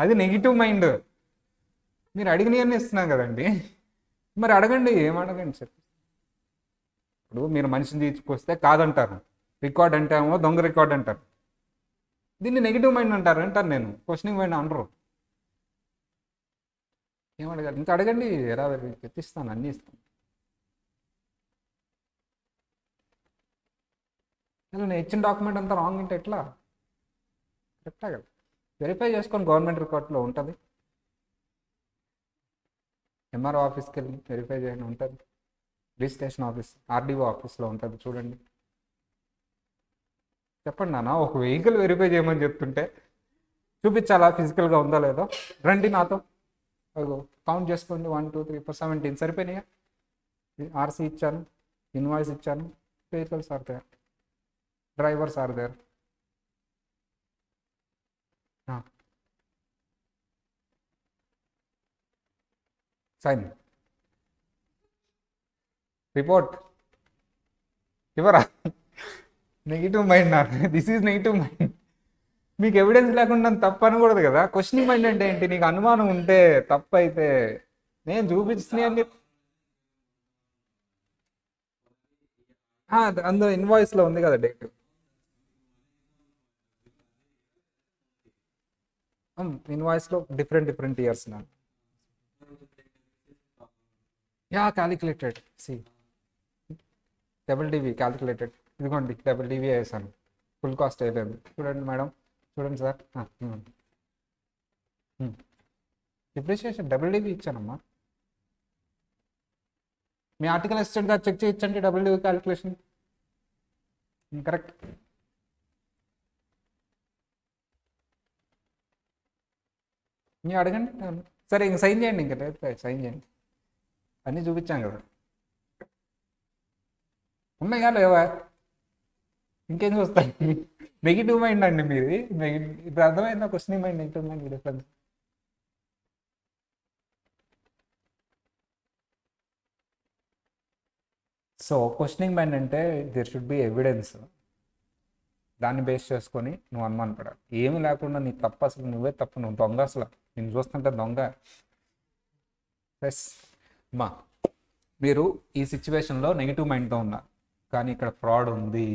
అది నెగిటివ్ మైండ్. మీరు అడిగినవన్నీ ఇస్తున్నాం కదండి, మరి అడగండి, ఏం అడగండి చెప్పి. ఇప్పుడు మీరు మనిషిని తీసుకొస్తే కాదంటారు, రికార్డ్ అంటే ఏమో దొంగ రికార్డ్ అంటారు. దీన్ని నెగిటివ్ మైండ్ అంటారు నేను, క్వశ్చనింగ్ మైండ్ అనరు. ఏమడగాలి ఇంకా అడగండి, ఎలా తెప్పిస్తాను, అన్నీ ఇస్తాను. ఇలా నేను ఇచ్చిన డాక్యుమెంట్ అంతా రాంగ్ అంటే ఎట్లా? కరెక్టా కదా? వెరిఫై చేసుకొని గవర్నమెంట్ రికార్డులో ఉంటుంది, ఎంఆర్ఓ ఆఫీస్కి వెళ్ళి వెరిఫై చేయండి ఉంటుంది, రిజిస్ట్రేషన్ ఆఫీస్ ఆర్డీఓ ఆఫీస్లో ఉంటుంది చూడండి. చెప్పండి నాన్న, ఒక వెహికల్ వెరిఫై చేయమని చెప్తుంటే చూపించాలా ఫిజికల్గా ఉందా లేదో? రండి నాతో, కౌంట్ చేసుకోండి, 1 2 3 4 17 సరిపోయినాయా? ఆర్సీ ఇచ్చాను, ఇన్వాయిస్ ఇచ్చాను, vehicles are there, drivers are there. Sign report ఇవ్వరా? నెగిటివ్ మైండ్ నా, దిస్ ఈజ్ నెగిటివ్ మైండ్. మీకు ఎవిడెన్స్ లేకుండా తప్పు అనకూడదు కదా. క్వశ్చనింగ్ మైండ్ అంటే ఏంటి? నీకు అనుమానం ఉంటే తప్పు అయితే నేను చూపిస్తున్నాయి అని చెప్పి అందులో ఇన్వాయిస్లో ఉంది కదా డేట్. ఇన్వాయిస్లో డిఫరెంట్ ఇయర్స్ నా. యా క్యాలిక్యులేటెడ్, సి డబుల్ డివి క్యాలిక్యులేటెడ్, ఇదిగోండి డబుల్ డివి వేసాను, ఫుల్ కాస్ట్ వేయలేదు. చూడండి మేడం, చూడండి సార్, డిప్రిషియేషన్ డబుల్ డివి ఇచ్చానమ్మా. మీ ఆర్టికల్ అసిస్టెంట్ గారు చెక్ చేయించండి డబుల్ డివి క్యాలిక్యులేషన్ కరెక్ట్. మీరు అడగండి, సరే ఇంక సైన్ చేయండి, ఇంకా సైన్ చేయండి, అన్నీ చూపించాం కదా. ఉన్నాయా లేవా? ఇంకేం చూస్తాయి? నెగిటివ్ మైండ్ అండి మీది. ఇప్పుడు అర్థమైందా questioning mind negative mind difference? So questioning mind అంటే దేర్ షుడ్ బి ఎవిడెన్స్, దాన్ని బేస్ చేసుకొని నువ్వు అనుమానపడాలి. ఏమి లేకుండా నీ తప్పు, అసలు నువ్వే తప్పు, నువ్వు దొంగ, అసలు నేను చూస్తుంటే దొంగ. ఎస్ మా, మీరు ఈ సిచ్యువేషన్లో నెగిటివ్ మైండ్తో ఉన్నారు, కానీ ఇక్కడ ఫ్రాడ్ ఉంది.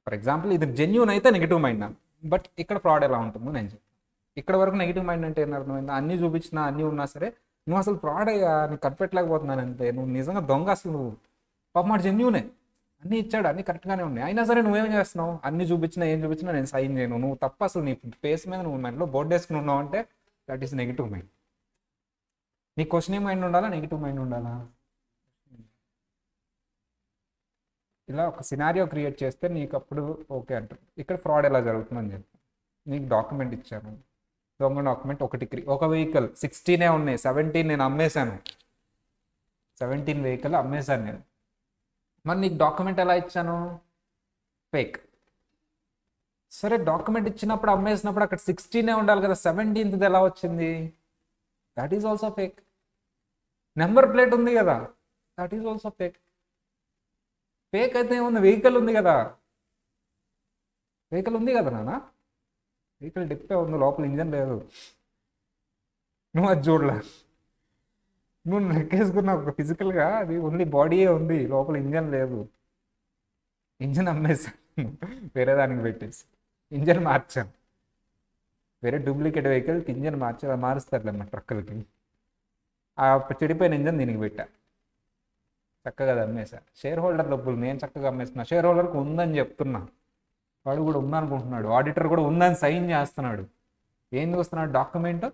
ఫర్ ఎగ్జాంపుల్ ఇది జెన్యూన్ అయితే నెగిటివ్ మైండ్, బట్ ఇక్కడ ఫ్రాడ్ ఎలా ఉంటుందో నేను చెప్తాను. ఇక్కడ వరకు నెగిటివ్ మైండ్ అంటే ఏం అర్థమైందా? అన్నీ చూపించినా అన్నీ ఉన్నా సరే నువ్వు అసలు ఫ్రాడ్ అయ్యా, నీకు కనిపెట్టలేకపోతున్నాను అంతే, నువ్వు నిజంగా దొంగ, అసలు నువ్వు పాప మాట జెన్యూనే, అన్నీ ఇచ్చాడు, అన్నీ కరెక్ట్గానే ఉన్నాయి, అయినా సరే నువ్వేం చేస్తున్నావు? అన్నీ చూపించినా ఏం చూపించినా నేను సైన్ చేయను, నువ్వు తప్ప, అసలు నీ ఫేస్ మీద నువ్వు మైండ్లో బోర్డు వేసుకుని ఉన్నావు అంటే దట్ ఈస్ నెగిటివ్ మైండ్. నీ క్వశ్చనింగ్ మైండ్ ఉండాలా, నెగిటివ్ మైండ్ ఉండాలా? ఇలా ఒక సినారియో క్రియేట్ చేస్తే నీకు అప్పుడు ఓకే అంటారు. ఇక్కడ ఫ్రాడ్ ఎలా జరుగుతుందని చెప్పి నీకు డాక్యుమెంట్ ఇచ్చాను, దొంగ డాక్యుమెంట్ ఒక వెహికల్ 16 ఉన్నాయి, 17 నేను అమ్మేశాను, 17 వెహికల్ అమ్మేశాను నేను. మరి నీకు డాక్యుమెంట్ ఎలా ఇచ్చాను? ఫేక్. సరే డాక్యుమెంట్ ఇచ్చినప్పుడు, అమ్మేసినప్పుడు అక్కడ 16 ఉండాలి కదా, 17th ఎలా వచ్చింది? That is also fake. Number plate ఉంది కదా, that is also fake. Fake అయితే ఏముంది? వెహికల్ ఉంది కదా, వెహికల్ ఉంది కదా నాన్న, వెహికల్ డిప్పే ఉంది, లోపల ఇంజన్ లేదు, నువ్వు అది చూడలే, నువ్వు నెక్కేసుకున్నావు ఫిజికల్గా, అది ఓన్లీ బాడీయే ఉంది, లోపల ఇంజన్ లేదు. ఇంజన్ అమ్మేసాను, వేరే దానికి పెట్టేసి ఇంజన్ మార్చాను, వేరే డూప్లికేట్ వెహికల్కి ఇంజన్ మారుస్తారులే మా ట్రక్కులకి, ఆ చెడిపోయిన ఇంజన్ దీనికి పెట్టా, చక్కగా అమ్మేసా. షేర్ హోల్డర్ డబ్బులు నేను చక్కగా అమ్మేస్తున్నా, షేర్ హోల్డర్కి ఉందని చెప్తున్నా, వాడు కూడా ఉందనుకుంటున్నాడు, ఆడిటర్ కూడా ఉందని సైన్ చేస్తున్నాడు. ఏం చూస్తున్నాడు? డాక్యుమెంట్,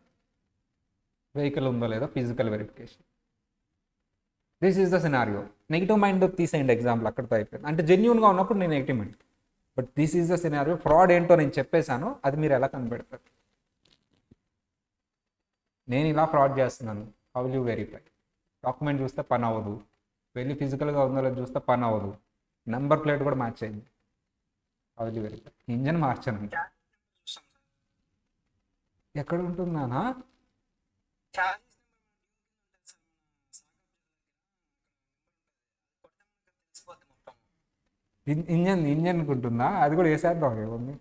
వెహికల్ ఉందో లేదో physical verification. This is the scenario. Negative mind తీసేయండి ఎగ్జాంపుల్, అక్కడితో అయిపోయింది. అంటే జెన్యూన్గా ఉన్నప్పుడు నేను negative mind, but this is the scenario. Fraud ఏంటో నేను చెప్పేశాను, అది మీరు ఎలా కనిపెడతారు? నేను ఇలా ఫ్రాడ్ చేస్తున్నాను, how will you verify? Document చూస్తే పని అవ్వదు, వెళ్ళి ఫిజికల్గా ఉందో లేదో చూస్తే పని అవ్వదు, నెంబర్ ప్లేట్ కూడా మ్యాచ్ అయింది, how will you verify? Engine మార్చానంట. ఎక్కడ ఉంటుందానా? ఇంజన్ ఉంటుందా? అది కూడా వేసేద్దాం, ఏముంది?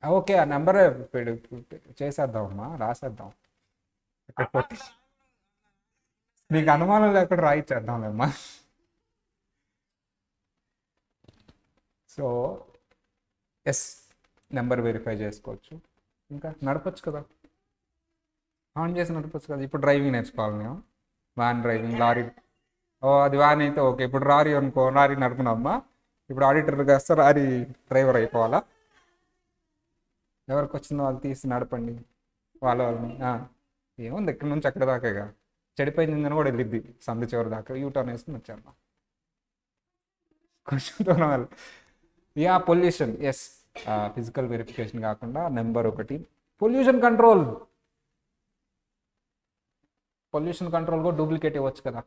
ఓకే ఆ నెంబర్ చేసేద్దామమ్మా, రాసేద్దాం. ఇక్కడ కొట్టి నీకు అనుమానం లేకుండా రాయిచ్చేద్దాంలేమ్మా. సో ఎస్, నెంబర్ వెరిఫై చేసుకోవచ్చు. ఇంకా నడపచ్చు కదా, ఆన్ చేసి నడపచ్చు కదా. ఇప్పుడు డ్రైవింగ్ నేర్చుకోవాలి మేము, వ్యాన్ డ్రైవింగ్, లారీ. ఓ అది వ్యాన్ అయితే ఓకే. ఇప్పుడు లారీ అనుకో, లారీ నడుపునమ్మా. ఇప్పుడు ఆడిటర్ కాస్త లారీ డ్రైవర్ అయిపోవాలా? ఎవరికి వచ్చిందో వాళ్ళు తీసి నడపండి వాళ్ళని. ఏముంది ఇక్కడ నుంచి అక్కడ దాకాగా, చెడిపోయిందని కూడా వెళ్ళిద్ది సందు చివరి దాకా, యూటర్న్ వేసుకుని వచ్చాను. కొంచెం వాళ్ళు yeah pollution, yes. Physical verification కాకుండా నెంబర్ ఒకటి పొల్యూషన్ కంట్రోల్. పొల్యూషన్ కంట్రోల్ కూడా డూప్లికేట్ ఇవ్వచ్చు కదా.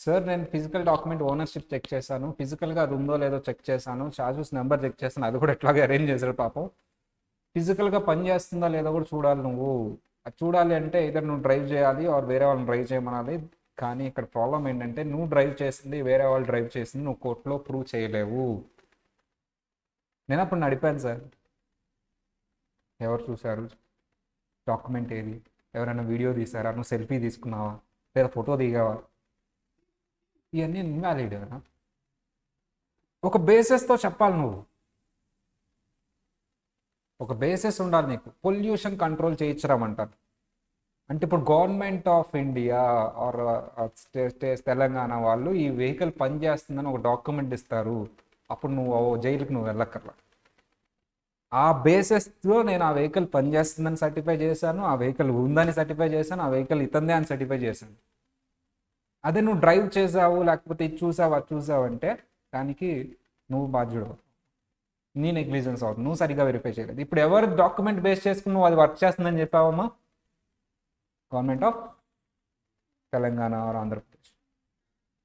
సార్ నేను ఫిజికల్ డాక్యుమెంట్ ఓనర్షిప్ చెక్ చేశాను, ఫిజికల్గా అది ఉందో లేదో చెక్ చేశాను, చార్జెస్ నెంబర్ చెక్ చేశాను, అది కూడా ఎట్లాగే అరేంజ్ చేశాడు పాపం. ఫిజికల్గా పని చేస్తుందా లేదో కూడా చూడాలి నువ్వు. అది చూడాలి అంటే ఇద్దరు నువ్వు డ్రైవ్ చేయాలి ఆర్ వేరే వాళ్ళని డ్రైవ్ చేయమనాలి. కానీ ఇక్కడ ప్రాబ్లం ఏంటంటే నువ్వు డ్రైవ్ చేసింది వేరే వాళ్ళు డ్రైవ్ చేసింది నువ్వు కోర్టులో ప్రూవ్ చేయలేవు. నేను అప్పుడు నడిపాను సార్, ఎవరు చూశారు, డాక్యుమెంట్ ఏది, ఎవరైనా వీడియో తీసారా, నువ్వు సెల్ఫీ తీసుకున్నావా లేదా ఫోటో దిగావా, ఇవన్నీ ఇన్వాలిడ్. ఒక బేసిస్తో చెప్పాలి నువ్వు, ఒక బేసిస్ ఉండాలి నీకు. పొల్యూషన్ కంట్రోల్ చేయించరామంటారు అంటే ఇప్పుడు government of India or Telangana వాళ్ళు ఈ వెహికల్ పనిచేస్తుందని ఒక డాక్యుమెంట్ ఇస్తారు, అప్పుడు నువ్వు జైలుకి నువ్వు వెళ్ళక్కర్లా. ఆ బేసిస్లో నేను ఆ వెహికల్ పనిచేస్తుందని సర్టిఫై చేశాను, ఆ వెహికల్ ఉందని సర్టిఫై చేశాను, ఆ వెహికల్ ఇతందే అని సర్టిఫై చేశాను. అదే నువ్వు డ్రైవ్ చేసావు లేకపోతే ఇది చూసావు అది చూసావు అంటే దానికి నువ్వు బాధ్యుడు, నీ నెగ్లిజెన్స్ అవుతుంది, నువ్వు సరిగా వెరిఫై చేయలేదు. ఇప్పుడు ఎవరు డాక్యుమెంట్ బేస్ చేసుకుని నువ్వు అది వర్క్ చేస్తుందని చెప్పావమ్మా? Government of Telangana or Andhra Pradesh.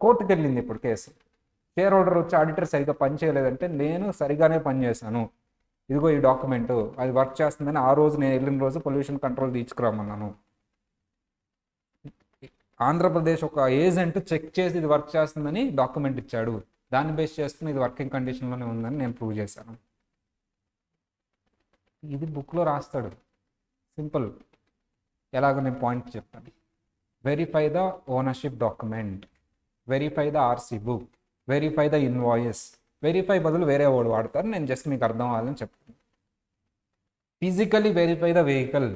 కోర్టుకు వెళ్ళింది ఇప్పుడు కేసు. షేర్ హోల్డర్ వచ్చి ఆడిటర్ సరిగ్గా పని చేయలేదంటే నేను సరిగానే పని చేశాను, ఇదిగో ఈ డాక్యుమెంట్ అది వర్క్ చేస్తుందని ఆ రోజు నేను వెళ్ళిన రోజు పొల్యూషన్ కంట్రోల్ తీసుకురామన్నాను. ఆంధ్రప్రదేశ్ ఒక ఏజెంట్ చెక్ చేసి ఇది వర్క్ చేస్తుందని డాక్యుమెంట్ ఇచ్చాడు, దాన్ని బేస్ చేసుకుని ఇది వర్కింగ్ కండిషన్లోనే ఉందని నేను ప్రూవ్ చేశాను. ఇది బుక్లో రాస్తాడు, సింపుల్. ఎలాగో నేను పాయింట్ చెప్తాను. Verify the ownership document, verify the RC book, verify the invoice. Verify బదులు వేరే వర్డ్ వాడతారు, నేను జస్ట్ మీకు అర్థం అవ్వాలని చెప్తాను. Physically verify the vehicle,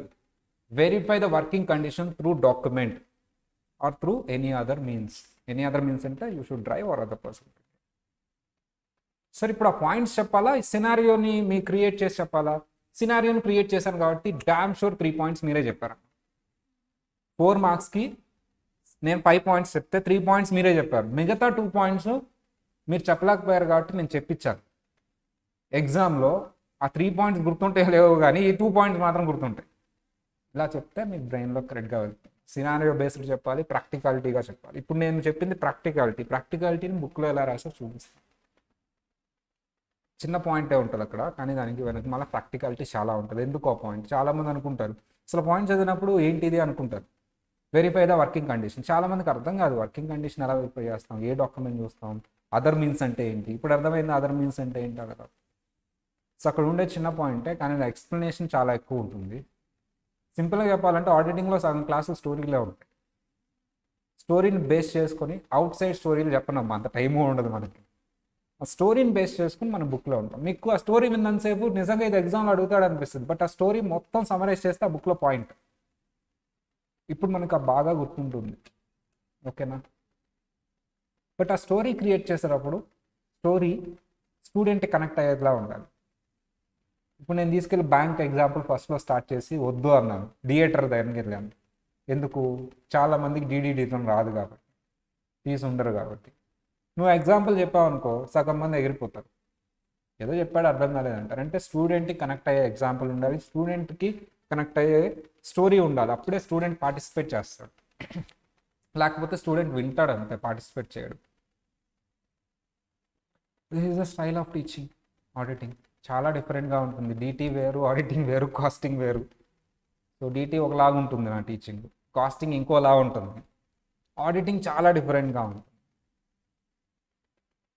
verify the working condition through document or through any other means. Any other means అంటే you should drive or other person. సరే ఇప్పుడు ఆ పాయింట్స్ చెప్పాలా, ఈ సినారియోని మీ క్రియేట్ చేసి చెప్పాలా? సినారియోని క్రియేట్ చేశాను కాబట్టి డామ్ షూర్ 3 పాయింట్స్ మీరే చెప్పారు. 4 మార్క్స్కి నేను 5 పాయింట్స్ చెప్తే 3 పాయింట్స్ మీరే చెప్పారు, మిగతా 2 పాయింట్స్ మీరు చెప్పలేకపోయారు కాబట్టి నేను చెప్పించాను. ఎగ్జామ్లో ఆ 3 పాయింట్స్ గుర్తుంటే లేవు కానీ ఈ 2 పాయింట్స్ మాత్రం గుర్తుంటాయి. ఇలా చెప్తే మీ బ్రెయిన్లో కరెక్ట్గా వెళ్తుంది. సినారియో బేస్డ్ చెప్పాలి, ప్రాక్టికాలిటీగా చెప్పాలి. ఇప్పుడు నేను చెప్పింది ప్రాక్టికాలిటీని బుక్లో ఎలా రాసో చూపిస్తాను. చిన్న పాయింటే ఉంటుంది అక్కడ, కానీ దానికి వెనక మళ్ళీ ప్రాక్టికాలిటీ చాలా ఉంటుంది. ఎందుకు ఆ పాయింట్ చాలామంది అనుకుంటారు, అసలు పాయింట్ చదివినప్పుడు ఏంటిది అనుకుంటారు. వెరిఫై ద వర్కింగ్ కండిషన్, చాలామందికి అర్థం కాదు వర్కింగ్ కండిషన్ ఎలా వెరిఫై చేస్తాం, ఏ డాక్యుమెంట్ చూస్తాం, అదర్ మీన్స్ అంటే ఏంటి. ఇప్పుడు అర్థమైంది అదర్ మీన్స్ అంటే ఏంటి అక్కడ. సో అక్కడ ఉండే చిన్న పాయింటే, కానీ ఎక్స్ప్లెనేషన్ చాలా ఎక్కువ ఉంటుంది. సింపుల్గా చెప్పాలంటే ఆడిటింగ్లో సగం క్లాసులు స్టోరీలే ఉంటాయి. స్టోరీని బేస్ చేసుకొని అవుట్ సైడ్ స్టోరీలు చెప్పనమ్మా, అంత టైము ఉండదు మనకి. ఆ స్టోరీని బేస్ చేసుకుని మన బుక్లో ఉంటాం. మీకు ఆ స్టోరీ విన్నంతసేపు నిజంగా ఇది ఎగ్జామ్లో అడుగుతాడు అనిపిస్తుంది, బట్ ఆ స్టోరీ మొత్తం సమరైజ్ చేస్తే ఆ బుక్లో పాయింట్ ఇప్పుడు మనకు బాగా గుర్తుంటుంది. ఓకేనా? బట్ ఆ స్టోరీ క్రియేట్ చేసేటప్పుడు స్టోరీ స్టూడెంట్ కనెక్ట్ అయ్యేలా ఉండాలి. ఇప్పుడు నేను తీసుకెళ్ళి బ్యాంక్ ఎగ్జాంపుల్ ఫస్ట్లో స్టార్ట్ చేసి వద్దు అన్నాను, థియేటర్ దగ్గరికి వెళ్ళాను. ఎందుకు? చాలామందికి డీడీడీతో రాదు కాబట్టి, ఫీజు ఉండరు కాబట్టి. నువ్వు ఎగ్జాంపుల్ చెప్పావు అనుకో, సగం మంది ఎగిరిపోతారు, ఏదో చెప్పాడు అర్థం కాలేదంటారు. అంటే స్టూడెంట్కి కనెక్ట్ అయ్యే ఎగ్జాంపుల్ ఉండాలి, స్టూడెంట్కి కనెక్ట్ అయ్యే స్టోరీ ఉండాలి, అప్పుడే స్టూడెంట్ పార్టిసిపేట్ చేస్తాడు. లేకపోతే స్టూడెంట్ వింటాడు అంతే, పార్టిసిపేట్ చేయడు. This is the style of teaching. Auditing చాలా డిఫరెంట్గా ఉంటుంది. డీటీ వేరు, ఆడిటింగ్ వేరు, కాస్టింగ్ వేరు. సో డీటీ ఒకలాగా ఉంటుంది నా టీచింగ్, కాస్టింగ్ ఇంకోలా ఉంటుంది, ఆడిటింగ్ చాలా డిఫరెంట్గా ఉంటుంది.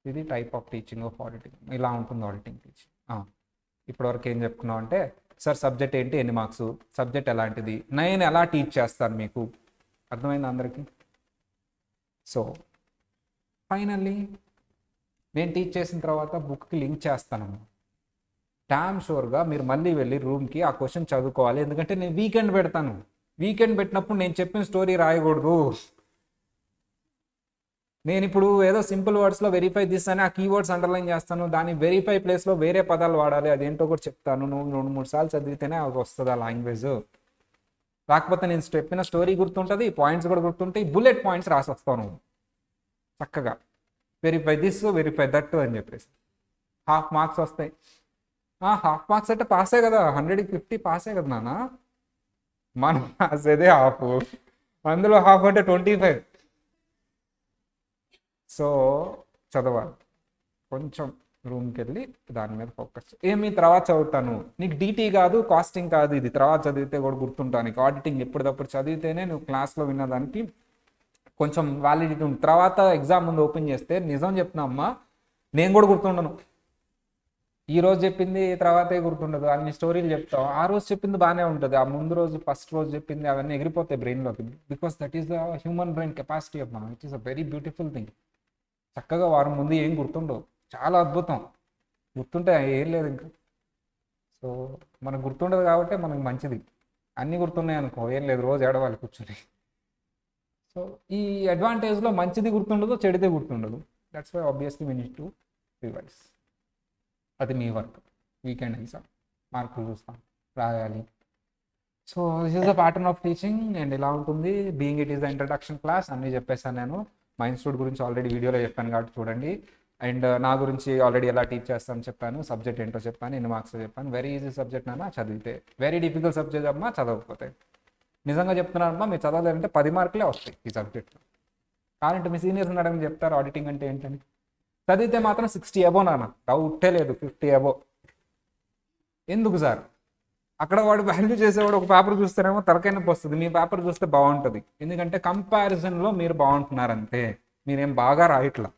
ఇది type of teaching of auditing, ఇలా ఉంటుంది ఆడిటింగ్ టీచింగ్. ఇప్పటివరకు ఏం చెప్పుకున్నాం అంటే సార్ సబ్జెక్ట్ ఏంటి, ఎన్ని మార్క్స్, సబ్జెక్ట్ ఎలాంటిది, నేను ఎలా టీచ్ చేస్తాను మీకు, అర్థమైంది అందరికీ. సో ఫైనల్లీ నేను టీచ్ చేసిన తర్వాత బుక్కి లింక్ చేస్తాను. డామ్ షూర్గా మీరు మళ్ళీ వెళ్ళి రూమ్కి ఆ క్వశ్చన్ చదువుకోవాలి, ఎందుకంటే నేను వీకెండ్ పెడతాను. వీకెండ్ పెట్టినప్పుడు నేను చెప్పిన స్టోరీ రాయకూడదు. నేను ఇప్పుడు ఏదో సింపుల్ వర్డ్స్లో వెరిఫై దిస్ అని ఆ కీవర్డ్స్ అండర్లైన్ చేస్తాను, దాని వెరిఫై ప్లేస్లో వేరే పదాలు వాడాలి, అదేంటో కూడా చెప్తాను. నువ్వు 2-3 సార్లు చదివితేనే అది వస్తుంది ఆ లాంగ్వేజ్. లేకపోతే నేను చెప్పిన స్టోరీ గుర్తుంటుంది, పాయింట్స్ కూడా గుర్తుంటాయి, బుల్లెట్ పాయింట్స్ రాసి వస్తాను చక్కగా. వెరిఫై దిస్, వెరిఫై దట్ అని చెప్పేసి హాఫ్ మార్క్స్ వస్తాయి. హాఫ్ మార్క్స్ అంటే పాసే కదా, 100కి 50 పాసే కదా నాన్న. మనం రాసేదే హాఫ్, అందులో హాఫ్ అంటే 25. సో చదవాలి కొంచెం, రూమ్కి వెళ్ళి దాని మీద ఫోకస్. ఏమి తర్వాత చదువుతాను, నీకు డీటీ కాదు, కాస్టింగ్ కాదు, ఇది తర్వాత చదివితే కూడా గుర్తుంటాను. నీకు ఆడిటింగ్ ఎప్పటికప్పుడు చదివితేనే నువ్వు క్లాస్లో విన్నదానికి కొంచెం వ్యాలిడిటీ ఉంది. తర్వాత ఎగ్జామ్ ముందు ఓపెన్ చేస్తే నిజం చెప్తున్నా అమ్మా, నేను కూడా గుర్తుండను. ఈ రోజు చెప్పింది తర్వాతే గుర్తుండదు, అన్ని స్టోరీలు చెప్తావు. ఆ రోజు చెప్పింది బాగానే ఉంటుంది, ఆ ముందు రోజు ఫస్ట్ రోజు చెప్పింది అవన్నీ ఎగిరిపోతాయి బ్రెయిన్లోకి. Because that is the human brain capacity అమ్మా. It is a very beautiful thing. చక్కగా వారం ముందు ఏం గుర్తుండవు, చాలా అద్భుతం. గుర్తుంటే ఏం లేదు ఇంకా. సో మనకు గుర్తుండదు కాబట్టి మనకు మంచిది. అన్నీ గుర్తున్నాయి అనుకో ఏం లేదు, రోజు ఏడవాలి కూర్చొని. సో ఈ అడ్వాంటేజ్లో మంచిది గుర్తుండదు, చెడితే గుర్తుండదు. That's why obviously we need to revise. అది మీ వర్క్. వీకెండ్ ఎగ్జామ్ మార్కులు చూస్తాం, రాయాలి. So this is the pattern of teaching. And ఇలా ఉంటుంది. Being it is the introduction class అన్నీ చెప్పేసాను నేను. మా ఇన్స్టిట్యూట్ గురించి ఆల్రెడీ వీడియోలో చెప్పాను కాబట్టి చూడండి. అండ్ నా గురించి ఆల్రెడీ ఎలా టీచ్ చేస్తాను చెప్పాను, సబ్జెక్ట్ ఏంటో చెప్పాను, ఎన్ని మార్క్స్ చెప్పాను. వెరీ ఈజీ సబ్జెక్ట్ అన్నా చదివితే, వెరీ డిఫికల్ట్ సబ్జెక్ట్ అమ్మా చదవకపోతే. నిజంగా చెప్తున్నారమ్మా, మీరు చదవలేదంటే 10 మార్కులే వస్తాయి ఈ సబ్జెక్ట్లో. కావాలంటే మీ సీనియర్స్ అడగని చెప్తారు ఆడిటింగ్ అంటే ఏంటని. చదివితే మాత్రం 60 అబో నాన్న, డౌటే లేదు, 50 అబో. ఎందుకు సార్? అక్కడ వాడు వాల్యూ చేసేవాడు ఒక పేపర్ చూస్తేనేమో తలకైనా వస్తుంది, మీ పేపర్ చూస్తే బాగుంటుంది. ఎందుకంటే కంపారిజన్లో మీరు బాగుంటున్నారంతే, మీరేం బాగా రాయట్లా.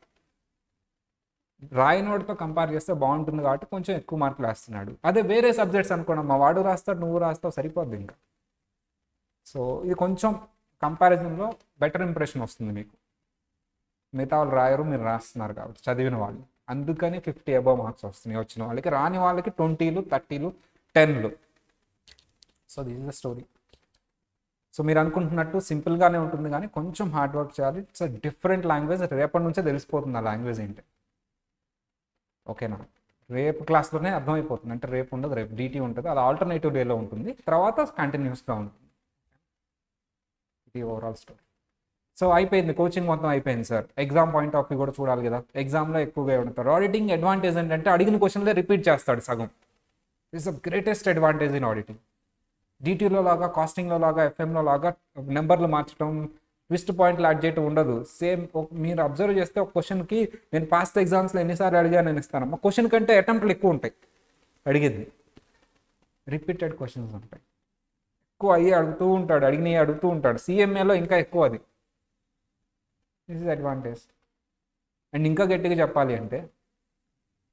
రాయినోడితో కంపేర్ చేస్తే బాగుంటుంది కాబట్టి కొంచెం ఎక్కువ మార్కులు వేస్తున్నాడు. అదే వేరే సబ్జెక్ట్స్ అనుకోనమ్మా, వాడు రాస్తాడు, నువ్వు రాస్తావు, సరిపోద్ది ఇంకా. సో ఇది కొంచెం కంపారిజన్లో బెటర్ ఇంప్రెషన్ వస్తుంది మీకు. మిగతా వాళ్ళు రాయరు, మీరు రాస్తున్నారు కాబట్టి చదివిన వాళ్ళు. అందుకని 50 అబవ్ మార్క్స్ వస్తున్నాయి వచ్చిన వాళ్ళకి. రాని వాళ్ళకి 20లు 30లు 10లు. So this is the story. So మీరు అనుకుంటున్నట్టు సింపుల్గానే ఉంటుంది కానీ కొంచెం హార్డ్ వర్క్ చేయాలి. It's a different language. రేపటి నుంచే తెలిసిపోతుంది ఆ లాంగ్వేజ్ ఏంటి. ఓకేనా? రేపు క్లాస్లోనే అర్థమైపోతుంది. అంటే రేపు ఉండదు, రేపు డీటీ ఉంటుంది, అది ఆల్టర్నేటివ్ డేలో ఉంటుంది, తర్వాత కంటిన్యూస్గా ఉంటుంది. ఇది ఓవరాల్ స్టోరీ. సో అయిపోయింది, కోచింగ్ మొత్తం అయిపోయింది sir. Exam point of view కూడా చూడాలి కదా, ఎగ్జామ్లో ఎక్కువగా ఉంటారు. ఆడిటింగ్ అడ్వాంటేజ్ ఏంటంటే అడిగిన క్వశ్చన్లే రిపీట్ చేస్తాడు సగం. It's the greatest advantage in auditing. డీటీలో లాగా, కాస్టింగ్లో లాగా, ఎఫ్ఎంలో లాగా నెంబర్లు మార్చడం, ట్విస్ట్ పాయింట్లు యాడ్ చేయటం ఉండదు. సేమ్ మీరు అబ్జర్వ్ చేస్తే ఒక క్వశ్చన్కి నేను పాస్ట్ ఎగ్జామ్స్లో ఎన్నిసార్లు అడిగాను నేను ఇస్తానమ్మా, క్వశ్చన్ కంటే అటెంప్ట్లు ఎక్కువ ఉంటాయి. అడిగేది రిపీటెడ్ క్వశ్చన్స్ ఉంటాయి, ఎక్కువ అయ్యి అడుగుతూ ఉంటాడు, అడిగినవి అడుగుతూ ఉంటాడు. సిఎంఏలో ఇంకా ఎక్కువ అది. This is advantage. అండ్ ఇంకా గట్టిగా చెప్పాలి అంటే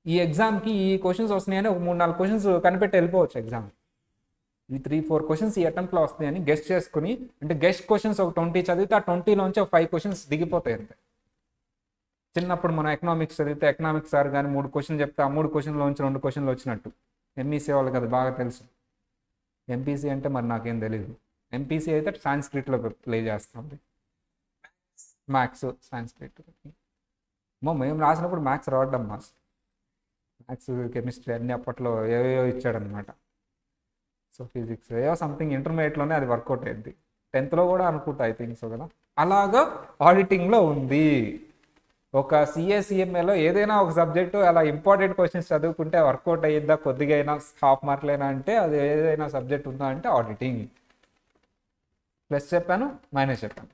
ఈ ఎగ్జామ్కి ఈ క్వశ్చన్స్ వస్తున్నాయని ఒక 3-4 క్వశ్చన్స్ కనిపెట్టి వెళ్ళిపోవచ్చు ఎగ్జామ్. ఈ 3-4 క్వశ్చన్స్ ఈ అటెంప్ట్లో వస్తాయని గెస్ట్ చేసుకుని, అంటే గెస్ట్ క్వశ్చన్స్ ఒక 20 చదివితే ఆ 20లోంచి ఒక 5 క్వశ్చన్స్ దిగిపోతాయి అంతే. చిన్నప్పుడు మనం ఎకనామిక్స్ చదివితే ఎకనామిక్స్ సార్ కానీ 3 క్వశ్చన్లు చెప్తే ఆ 3 క్వశ్చన్లోంచి 2 క్వశ్చన్లు వచ్చినట్టు. ఎంఈసీ వాళ్ళకి అది బాగా తెలుసు. ఎంపీసీ అంటే మరి నాకేం తెలియదు. ఎంపీసీ అయితే సాంస్క్రిట్లో ప్లే చేస్తుంది, మ్యాథ్స్ సాంస్క్రిట్. మేము రాసినప్పుడు మ్యాథ్స్ రావడం, మ్యాథ్స్ కెమిస్ట్రీ అన్నీ అప్పట్లో ఏవేవో ఇచ్చాడనమాట. సో ఫిజిక్స్ ఏవో సంథింగ్ ఇంటర్మీడియట్లోనే అది వర్కౌట్ అయింది, 10th కూడా అనుకుంటా, ఐ థింక్ సో కదా. అలాగా ఆడిటింగ్లో ఉంది. ఒక సిఏలో ఏదైనా ఒక సబ్జెక్టు అలా ఇంపార్టెంట్ క్వశ్చన్స్ చదువుకుంటే వర్కౌట్ అయ్యిద్దా, కొద్దిగా అయినా హాఫ్ మార్కులైనా అంటే అది ఏదైనా సబ్జెక్ట్ ఉందా అంటే ఆడిటింగ్. ప్లస్ చెప్పాను, మైనస్ చెప్పాను.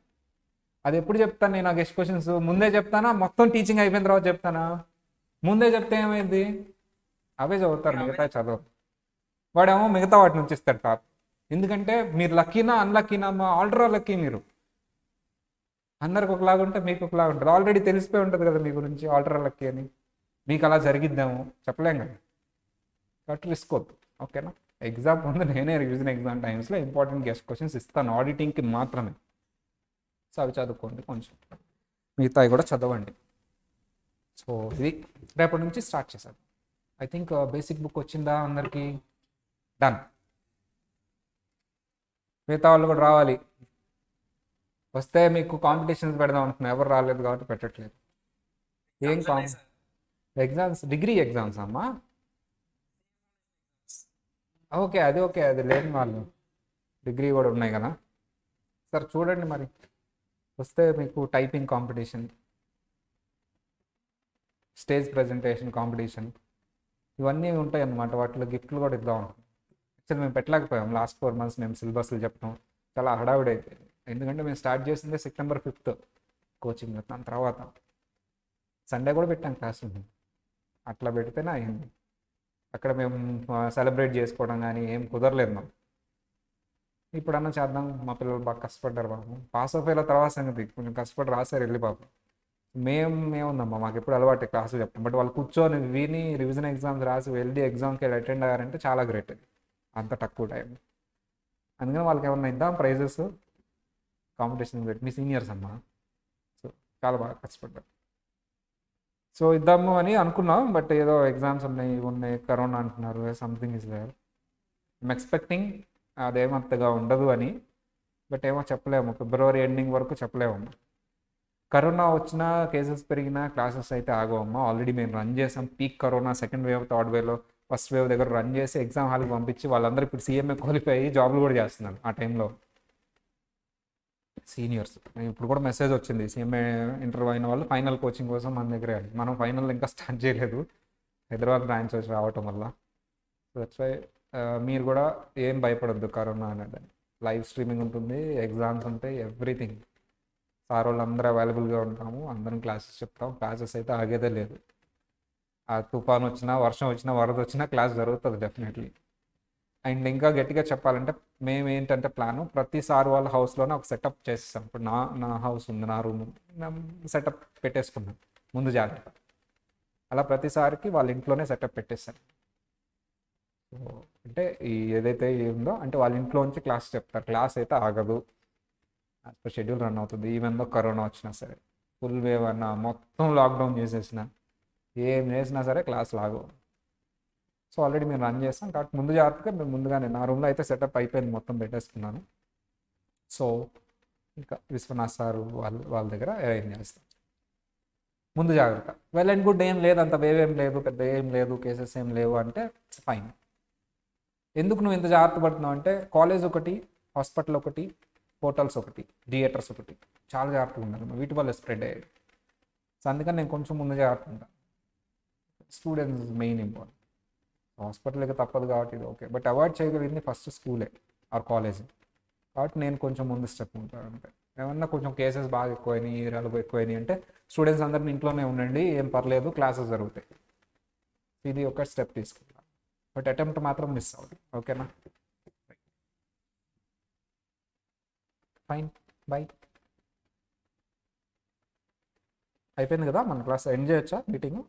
అది ఎప్పుడు చెప్తాను నేను? ఆ గెస్ట్ క్వశ్చన్స్ ముందే చెప్తానా, మొత్తం టీచింగ్ అయిపోయిన తర్వాత చెప్తానా? ముందే చెప్తే ఏమైంది, అవే చదువుతారు, మిగతా చదవరు. వాడేమో మిగతా వాటి నుంచి ఇస్తాడు టాప్. ఎందుకంటే మీరు లక్కీనా అన్లక్కీనా, మా ఆల్రెడీ లక్కీ. మీరు అందరికి ఒకలాగా ఉంటే మీకు ఒకలాగా ఉంటుంది. ఆల్రెడీ తెలిసిపోయి ఉంటుంది కదా మీ గురించి ఆల్రెడీ లక్కీ అని. మీకు అలా జరిగిద్దాము చెప్పలేం కదా. కాబట్టి రిస్క్ వద్దు. ఓకేనా? ఎగ్జామ్ ముందు నేనే రివిజన్ ఎగ్జామ్ టైమ్స్లో ఇంపార్టెంట్ గెస్ట్ క్వశ్చన్స్ ఇస్తాను ఆడిటింగ్కి మాత్రమే. సో అవి చదువుకోండి కొంచెం, మిగతావి కూడా చదవండి. సో ఇది రేపటి నుంచి స్టార్ట్ చేశాను. ఐ థింక్ బేసిక్ బుక్ వచ్చిందా అందరికీ? డన్. మిగతా వాళ్ళు కూడా రావాలి. వస్తే మీకు కాంపిటీషన్స్ పెడదాం అనుకున్నా, ఎవరు రాలేదు కాబట్టి పెట్టట్లేదు. ఏం ఎగ్జామ్స్? డిగ్రీ ఎగ్జామ్స్ అమ్మా? ఓకే, అది లేని వాళ్ళు డిగ్రీ కూడా ఉన్నాయి కదా. సార్ చూడండి మరి, వస్తే మీకు typing competition, stage presentation competition ఇవన్నీ ఉంటాయి అన్నమాట. వాటిలో గిఫ్ట్లు కూడా ఇద్దాం అనుకుంటున్నాం. యాక్చువల్లీ మేము పెట్టలేకపోయాం లాస్ట్ 4 months, మేము సిలబస్లు చెప్పడం చాలా హడావిడి అయిపోయింది. ఎందుకంటే మేము స్టార్ట్ చేసిందే September 5th కోచింగ్. దాని తర్వాత సండే కూడా పెట్టాం క్లాసులు. అట్లా పెడితేనే అయింది. అక్కడ మేము సెలబ్రేట్ చేసుకోవడం కానీ ఏం కుదరలేదు మాకు. ఇప్పుడన్నా చేద్దాం, మా పిల్లలు బాగా కష్టపడ్డారు బాబు. పాస్ ఆఫ్ అయ్యేలా తర్వాత సంగతి, కొంచెం కష్టపడి రాశారు వెళ్ళి బాబు. మేముందమ్మా, మాకు ఎప్పుడు అలవాటు క్లాసులు చెప్తాం. బట్ వాళ్ళు కూర్చొని విని రివిజన్ ఎగ్జామ్స్ రాసి వెళ్ళి ఎగ్జామ్కి వెళ్ళి అటెండ్ అయ్యారంటే చాలా గ్రేట్. అది అంత తక్కువ టైం. అందుకని వాళ్ళకి ఏమన్నా ఇద్దాం ప్రైజెస్, కాంపిటీషన్ పెట్టి. మీ సీనియర్స్ అమ్మా, సో చాలా బాగా కష్టపడ్డారు. సో ఇద్దాము అని అనుకున్నాం, బట్ ఏదో ఎగ్జామ్స్ ఉన్నాయి, కరోనా అంటున్నారు, something is there. I'm expecting అదేమంతగా ఉండదు అని, బట్ ఏమో చెప్పలేము. ఫిబ్రవరి ఎండింగ్ వరకు చెప్పలేము. కరోనా వచ్చినా, కేసెస్ పెరిగినా క్లాసెస్ అయితే ఆగవమ్మా. ఆల్రెడీ మేము రన్ చేసాం. Peak corona, second wave, third వేవ్లో, ఫస్ట్ వేవ్ దగ్గర రన్ చేసి ఎగ్జామ్ హాల్కి పంపించి వాళ్ళందరూ ఇప్పుడు CMA క్వాలిఫై అయ్యి జాబ్లు కూడా చేస్తున్నారు ఆ టైంలో సీనియర్స్. ఇప్పుడు కూడా మెసేజ్ వచ్చింది, CMA ఇంటర్వ్యూ అయిన వాళ్ళు ఫైనల్ కోచింగ్ కోసం మన దగ్గర. మనం ఫైనల్ ఇంకా స్టార్ట్ చేయలేదు, హైదరాబాద్ బ్రాంచ్ వచ్చి రావటం వల్ల. సో దట్స్ వై మీరు కూడా ఏం భయపడొద్దు కరోనా అనేది. లైవ్ స్ట్రీమింగ్ ఉంటుంది, ఎగ్జామ్స్ ఉంటాయి, ఎవ్రీథింగ్. సార్ వాళ్ళు అందరూ అవైలబుల్గా ఉంటాము, అందరం క్లాసెస్ చెప్తాం. క్లాసెస్ అయితే ఆగేదే లేదు. ఆ తుఫాన్ వచ్చినా, వర్షం వచ్చినా, వరద వచ్చినా క్లాస్ జరుగుతుంది డెఫినెట్లీ. అండ్ ఇంకా గట్టిగా చెప్పాలంటే మేము ఏంటంటే ప్లాను, ప్రతిసారి వాళ్ళ హౌస్లోనే ఒక సెటప్ చేసేసాం. ఇప్పుడు నా హౌస్ ఉంది, నా రూమ్ సెటప్ పెట్టేసుకున్నాం ముందు జాగ్రత్త. అలా ప్రతిసారికి వాళ్ళ ఇంట్లోనే సెటప్ పెట్టేశారు. సో అంటే ఏదైతే ఉందో అంటే వాళ్ళ ఇంట్లో నుంచి క్లాస్ చెప్తారు. క్లాస్ అయితే ఆగదు, షెడ్యూల్ రన్ అవుతుంది. ఈవెన్ దో కరోనా వచ్చినా సరే, ఫుల్ వేవ్ అన్నా, మొత్తం లాక్డౌన్ చేసేసిన, ఏం చేసినా సరే క్లాసులు ఆగవు. సో ఆల్రెడీ మేము రన్ చేస్తాం కాబట్టి ముందు జాగ్రత్తగా మేము ముందుగానే నా రూమ్లో అయితే సెటప్ అయిపోయింది, మొత్తం పెట్టేసుకున్నాను. సో ఇంకా విశ్వనాథ్ సారు వాళ్ళ దగ్గర అరేంజ్ చేస్తాం ముందు జాగ్రత్త. వెల్ అండ్ గుడ్, ఏం లేదు, అంత వేవేం లేదు, పెద్ద ఏం లేదు, కేసెస్ ఏం లేవు అంటే ఫైన్. ఎందుకు నువ్వు ఇంత జాగ్రత్త పడుతున్నావు అంటే, కాలేజ్ ఒకటి, హాస్పిటల్ ఒకటి, హోటల్స్ ఒకటి, థియేటర్స్ ఒకటి, చాలా జాగ్రత్తగా ఉండాలి. వీటి వల్ల స్ప్రెడ్ అయ్యేది. సో అందుకని నేను కొంచెం ముందు జాగ్రత్త ఉంటాను. Students main important. హాస్పిటల్కి తప్పదు కాబట్టి ఇది ఓకే, బట్ అవాయిడ్ చేయగలిగింది ఫస్ట్ స్కూలే ఆర్ కాలేజ్. కాబట్టి నేను కొంచెం ముందు స్టెప్ ఉంటాను. అంటే ఏమన్నా కొంచెం కేసెస్ బాగా ఎక్కువైనాయి, ఏరియాలో ఎక్కువైనాయి అంటే స్టూడెంట్స్ అందరిని ఇంట్లోనే ఉండండి, ఏం పర్లేదు, క్లాసెస్ జరుగుతాయి. ఇది ఒక స్టెప్ తీసుకుంటాను. బట్ అటెంప్ట్ మాత్రం మిస్ అవ్వదు. ఓకేనా? Fine, by. అయిపోయింది కదా మన క్లాస్, ఎండ్ చేయొచ్చా మీటింగ్?